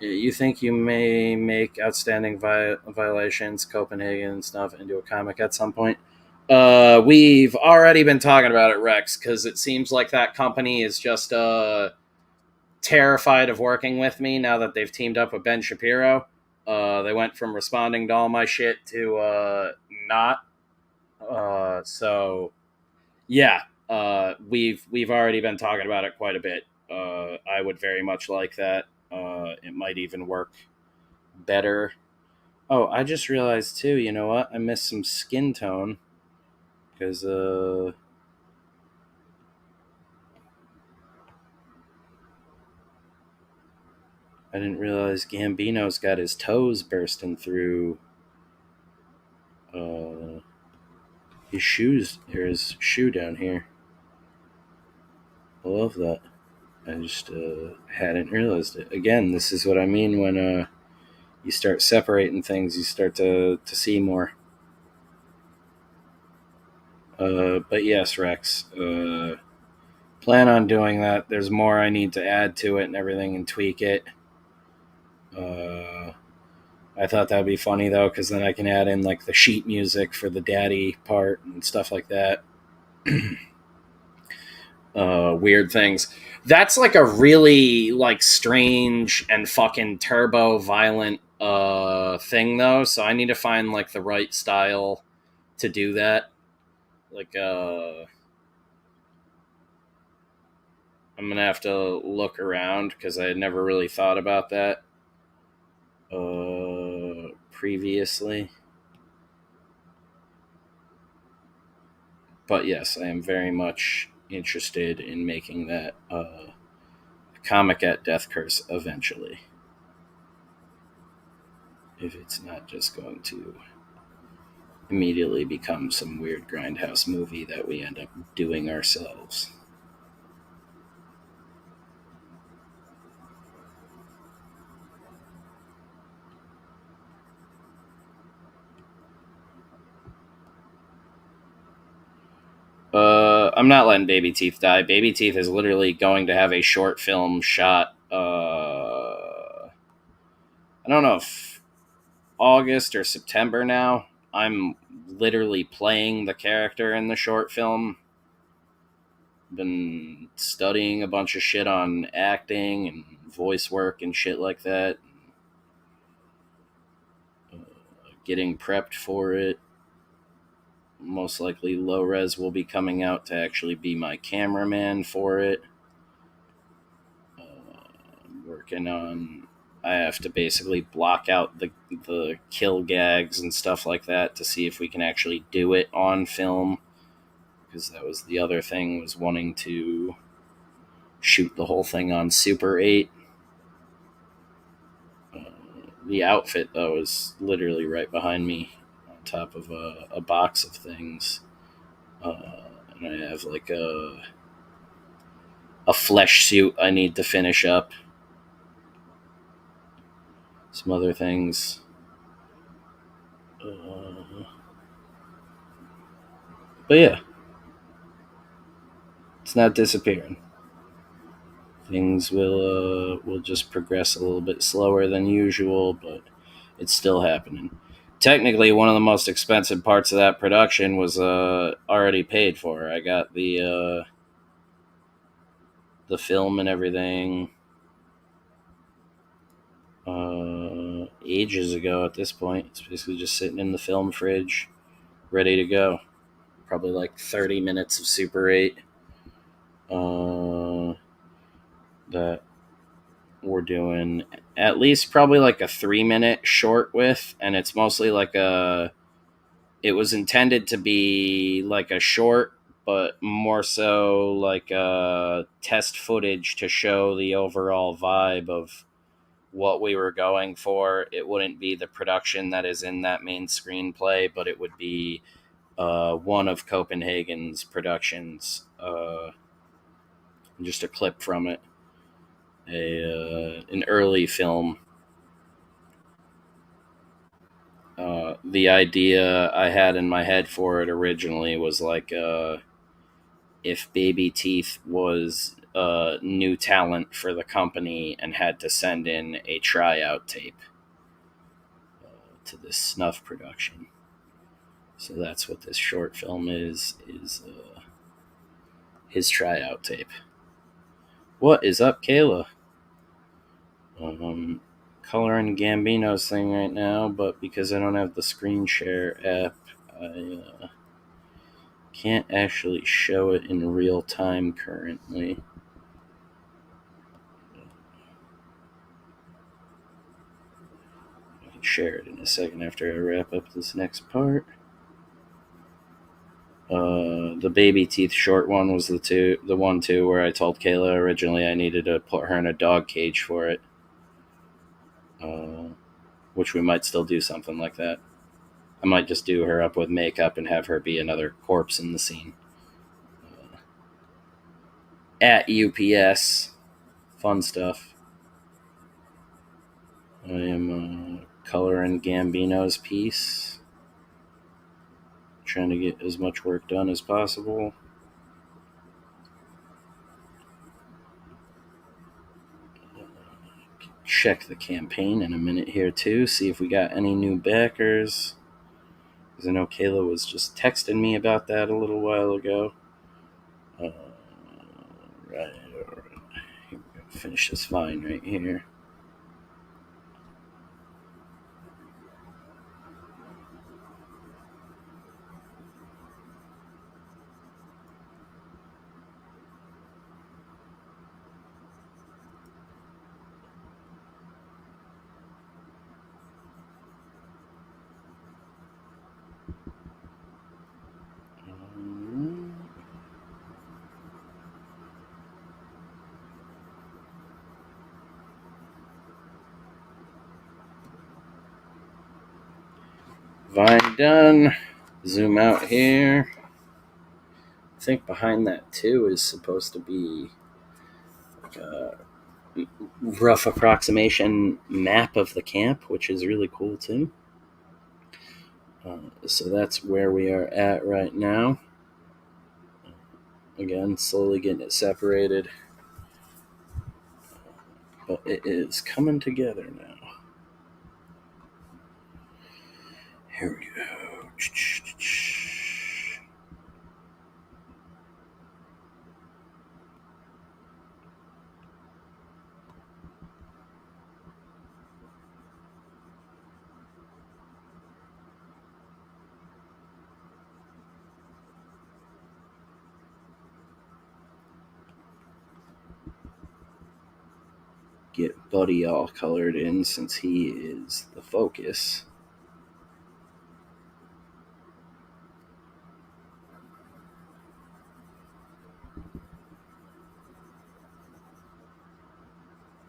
You think you may make Outstanding Violations, Copenhagen stuff into a comic at some point? We've already been talking about it, Rex, because it seems like that company is just terrified of working with me now that they've teamed up with Ben Shapiro. They went from responding to all my shit to not. So, yeah, we've already been talking about it quite a bit. I would very much like that. It might even work better. Oh, I just realized too, you know what? I missed some skin tone because I didn't realize Gambino's got his toes bursting through his shoes. There's shoe down here. I love that. I just hadn't realized it. Again, this is what I mean when you start separating things, you start to see more. But yes, Rex, plan on doing that. There's more I need to add to it and everything and tweak it. I thought that would be funny, though, because then I can add in like the sheet music for the daddy part and stuff like that. weird things. That's like a really like strange and fucking turbo violent thing though, so I need to find like the right style to do that. Like I'm gonna have to look around because I had never really thought about that previously. But yes, I am very much interested in making that comic at Death Curse eventually. If it's not just going to immediately become some weird grindhouse movie that we end up doing ourselves. I'm not letting Baby Teeth die. Baby Teeth is literally going to have a short film shot. I don't know if August or September now. I'm literally playing the character in the short film. Been studying a bunch of shit on acting and voice work and shit like that. Getting prepped for it. Most likely Low Res will be coming out to actually be my cameraman for it. Working on... I have to basically block out the kill gags and stuff like that to see if we can actually do it on film. Because that was the other thing, was wanting to shoot the whole thing on Super 8. The outfit, though, is literally right behind me on top of a box of things. And I have like a flesh suit I need to finish up. Some other things. But yeah, it's not disappearing. Things will just progress a little bit slower than usual, but it's still happening. Technically, one of the most expensive parts of that production was already paid for. I got the film and everything ages ago at this point. It's basically just sitting in the film fridge, ready to go. Probably like 30 minutes of Super 8 that we're doing. At least probably like a 3-minute short with, and it's mostly like it was intended to be like a short, but more so like a test footage to show the overall vibe of what we were going for. It wouldn't be the production that is in that main screenplay, but it would be one of Copenhagen's productions. Just a clip from it. An early film. The idea I had in my head for it originally was like if Baby Teeth was new talent for the company and had to send in a tryout tape to this snuff production. So that's what this short film is his tryout tape. What is up, Kayla? Coloring Gambino's thing right now, but because I don't have the screen share app, I can't actually show it in real time currently. I can share it in a second after I wrap up this next part. The Baby Teeth short one was the one where I told Kayla originally I needed to put her in a dog cage for it. Which we might still do something like that. I might just do her up with makeup and have her be another corpse in the scene. At UPS. Fun stuff. I am coloring Gambino's piece. Trying to get as much work done as possible. Check the campaign in a minute here too, see if we got any new backers. Because I know Kayla was just texting me about that a little while ago. Alright. Finish this vine right here. Vine done. Zoom out here. I think behind that too is supposed to be like a rough approximation map of the camp, which is really cool too. So that's where we are at right now. Again, slowly getting it separated. But it is coming together now. Here we go. Get Buddy all colored in since he is the focus.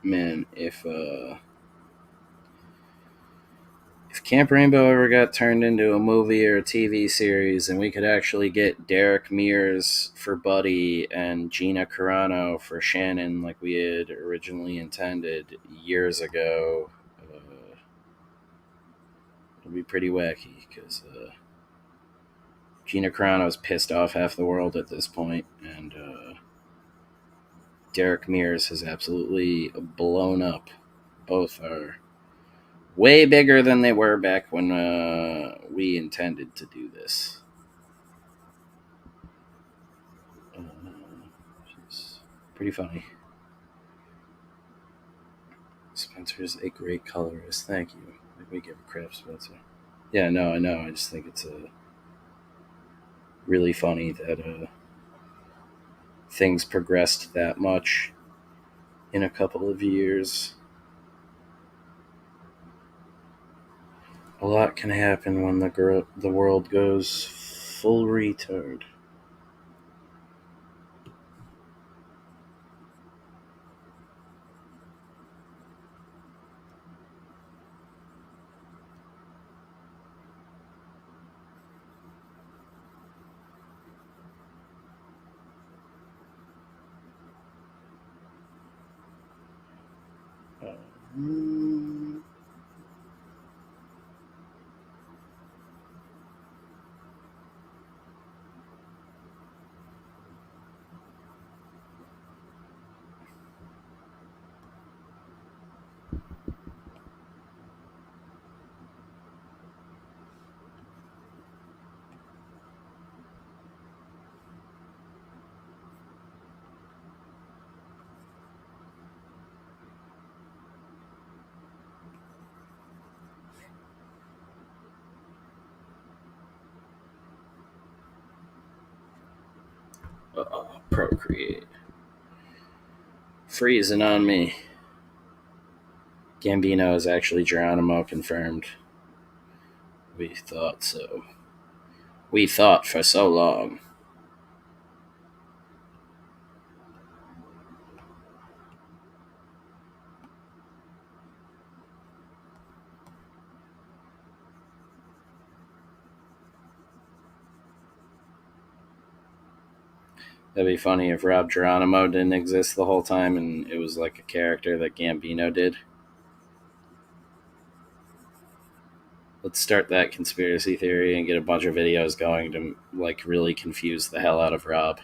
Man, if Camp Rainbow ever got turned into a movie or a TV series and we could actually get Derek Mears for Buddy and Gina Carano for Shannon like we had originally intended years ago, it'd be pretty wacky because Gina Carano's pissed off half the world at this point, and Derek Mears has absolutely blown up. Both are way bigger than they were back when we intended to do this. It's pretty funny. Spencer's a great colorist. Thank you. We give a crap, Spencer. Yeah, no, I know. I just think it's really funny that things progressed that much in a couple of years. A lot can happen when the world goes full retard. Procreate. Freezing on me. Gambino is actually Geronimo confirmed. We thought so. We thought for so long. That'd be funny if Rob Geronimo didn't exist the whole time and it was like a character that Gambino did. Let's start that conspiracy theory and get a bunch of videos going to like really confuse the hell out of Rob.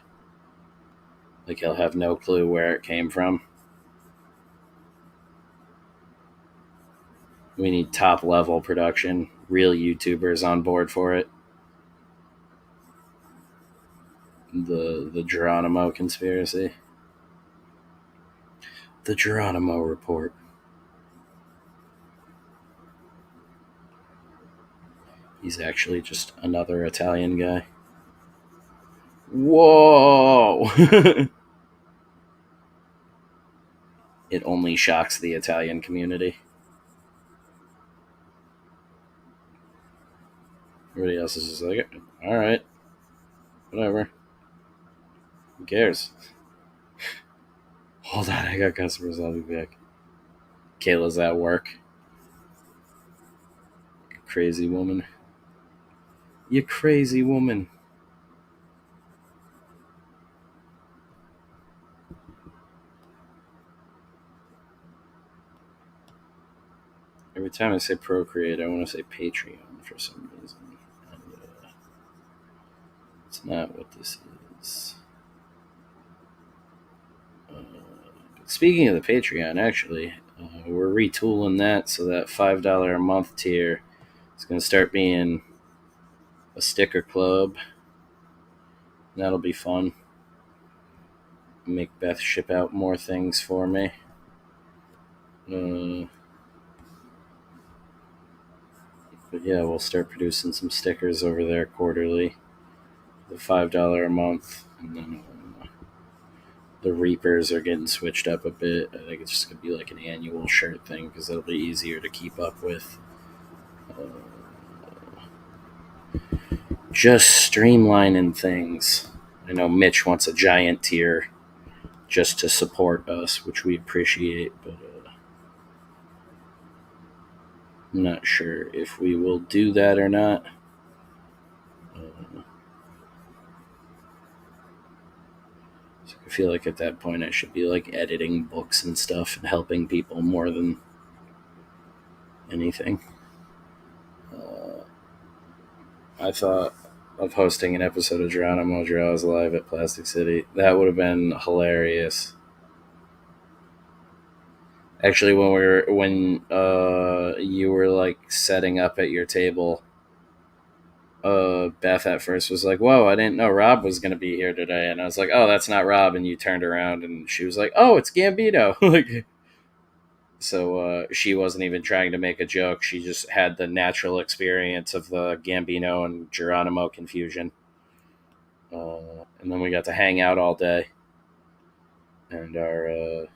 Like he'll have no clue where it came from. We need top level production, real YouTubers on board for it. The Geronimo conspiracy. The Geronimo Report. He's actually just another Italian guy. Whoa! It only shocks the Italian community. Everybody else is just like, alright. Whatever. Who cares? Hold on, I got customers. I'll be back. Kayla's at work. Crazy woman. You crazy woman. Every time I say Procreate, I want to say Patreon for some reason. And, it's not what this is. Speaking of the Patreon, actually, we're retooling that so that $5 a month tier is going to start being a sticker club. That'll be fun. Make Beth ship out more things for me. But yeah, we'll start producing some stickers over there quarterly. The $5 a month. And then the Reapers are getting switched up a bit. I think it's just going to be like an annual shirt thing because it'll be easier to keep up with. Just streamlining things. I know Mitch wants a giant tier just to support us, which we appreciate, but I'm not sure if we will do that or not. So I feel like at that point I should be like editing books and stuff and helping people more than anything. I thought of hosting an episode of Geronimo Draws live at Plastic City. That would have been hilarious. Actually, when you were like setting up at your table, Beth at first was like, "Whoa, I didn't know Rob was going to be here today," and I was like, "Oh, that's not Rob." And you turned around, and she was like, "Oh, it's Gambino." Like, so she wasn't even trying to make a joke. She just had the natural experience of the Gambino and Geronimo confusion. And then we got to hang out all day. And I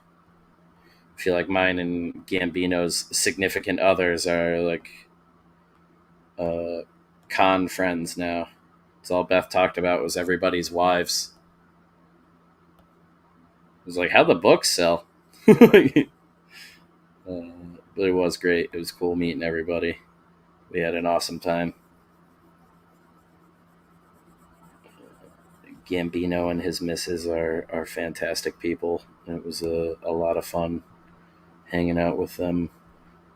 feel like mine and Gambino's significant others are like con friends now. It's all Beth talked about was everybody's wives. It was like, how'd the books sell? But it was great. It was cool meeting everybody. We had an awesome time. Gambino and his missus are fantastic people. It was a lot of fun hanging out with them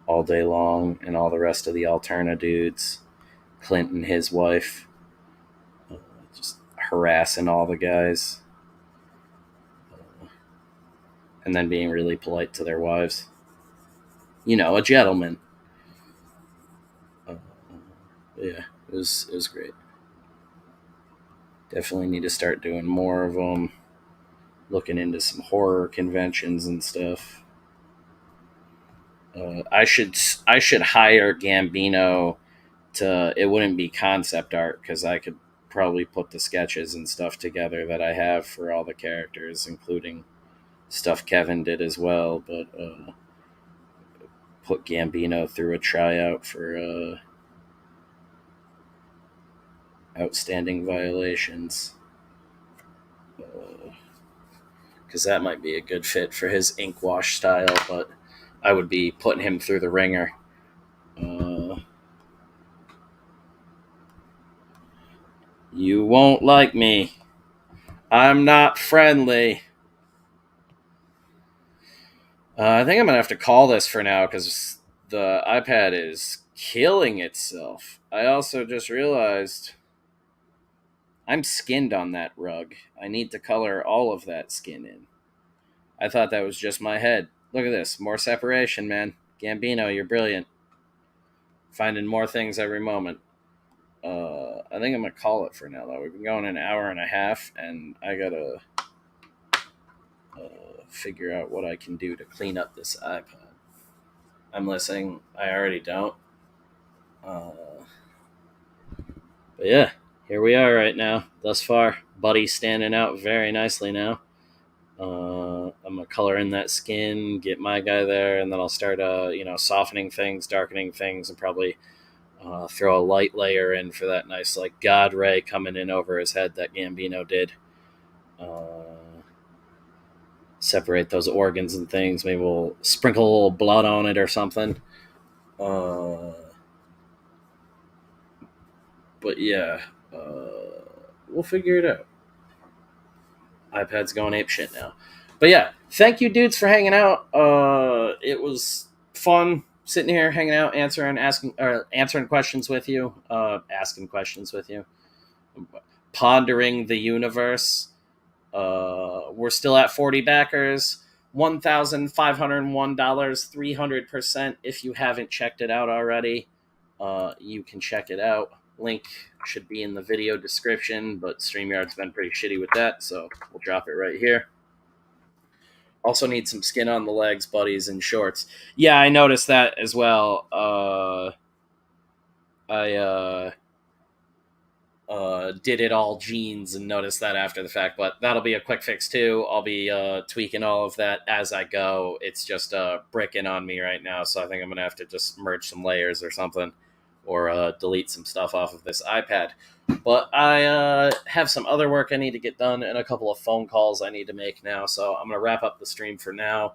all day long, and all the rest of the Alterna dudes. Clint and his wife, just harassing all the guys, and then being really polite to their wives. You know, a gentleman. Yeah, it was great. Definitely need to start doing more of them. Looking into some horror conventions and stuff. I should hire Gambino to. It wouldn't be concept art because I could probably put the sketches and stuff together that I have for all the characters, including stuff Kevin did as well. But put Gambino through a tryout for outstanding violations. Because that might be a good fit for his ink wash style, but I would be putting him through the ringer. You won't like me. I'm not friendly. I think I'm going to have to call this for now because the iPad is killing itself. I also just realized I'm skinned on that rug. I need to color all of that skin in. I thought that was just my head. Look at this. More separation, man. Gambino, you're brilliant. Finding more things every moment. I think I'm going to call it for now, though. We've been going an hour and a half, and I got to figure out what I can do to clean up this iPad. I'm listening. I already don't. But yeah, here we are right now. Thus far, Buddy's standing out very nicely now. I'm gonna color in that skin, get my guy there, and then I'll start, softening things, darkening things, and probably throw a light layer in for that nice God ray coming in over his head that Gambino did. Separate those organs and things. Maybe we'll sprinkle a little blood on it or something. But yeah, we'll figure it out. iPad's going ape shit now. But yeah, thank you dudes for hanging out. It was fun sitting here, hanging out, answering questions with you, asking questions with you, pondering the universe. We're still at 40 backers, $1,501, 300%. If you haven't checked it out already, you can check it out. Link should be in the video description, but StreamYard's been pretty shitty with that, so we'll drop it right here. Also need some skin on the legs, buddies, and shorts. Yeah, I noticed that as well. I did it all jeans and noticed that after the fact, but that'll be a quick fix too. I'll be tweaking all of that as I go. It's just bricking on me right now, so I think I'm going to have to just merge some layers or something, or delete some stuff off of this iPad. But I have some other work I need to get done and a couple of phone calls I need to make now, so I'm going to wrap up the stream for now.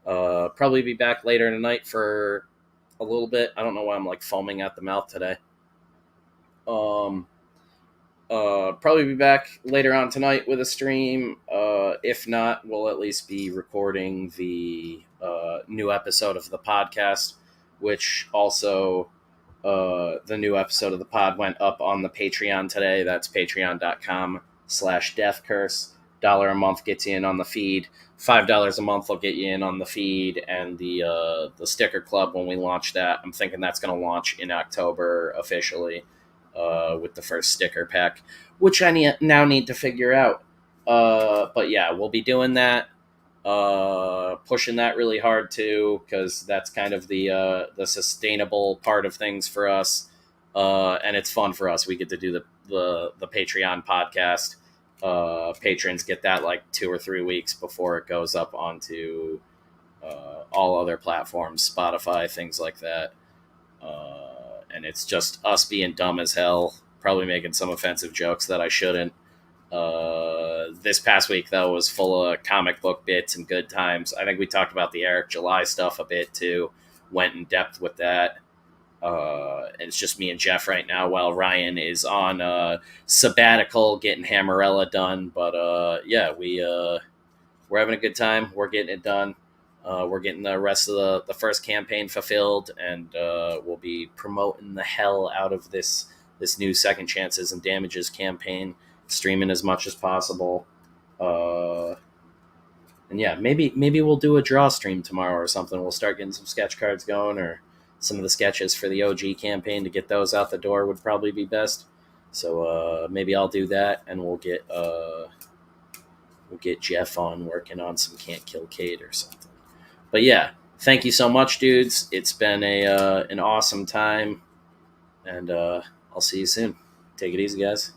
Probably be back later tonight for a little bit. I don't know why I'm foaming at the mouth today. Probably be back later on tonight with a stream. If not, we'll at least be recording the new episode of the podcast, which also the new episode of the pod went up on the Patreon today. That's patreon.com/deathcurse. $1 a month gets you in on the feed. $5 a month will get you in on the feed, and the sticker club, when we launch that, I'm thinking that's going to launch in October officially. With the first sticker pack, which I now need to figure out. But yeah, we'll be doing that, pushing that really hard too, because that's kind of the sustainable part of things for us, and it's fun for us. We get to do the Patreon podcast. Patrons get that 2 or 3 weeks before it goes up onto all other platforms, Spotify, things like that. And it's just us being dumb as hell, probably making some offensive jokes that I shouldn't. This past week, though, was full of comic book bits and good times. I think we talked about the Eric July stuff a bit, too. Went in depth with that. And it's just me and Jeff right now, while Ryan is on sabbatical getting Hammerella done. But, yeah, we're having a good time. We're getting it done. We're getting the rest of the first campaign fulfilled, and we'll be promoting the hell out of this new Second Chances and Damages campaign, streaming as much as possible. And yeah, maybe we'll do a draw stream tomorrow or something. We'll start getting some sketch cards going, or some of the sketches for the OG campaign to get those out the door would probably be best. So maybe I'll do that, and we'll get Jeff on working on some Can't Kill Kate or something. But yeah, thank you so much, dudes. It's been an awesome time, and I'll see you soon. Take it easy, guys.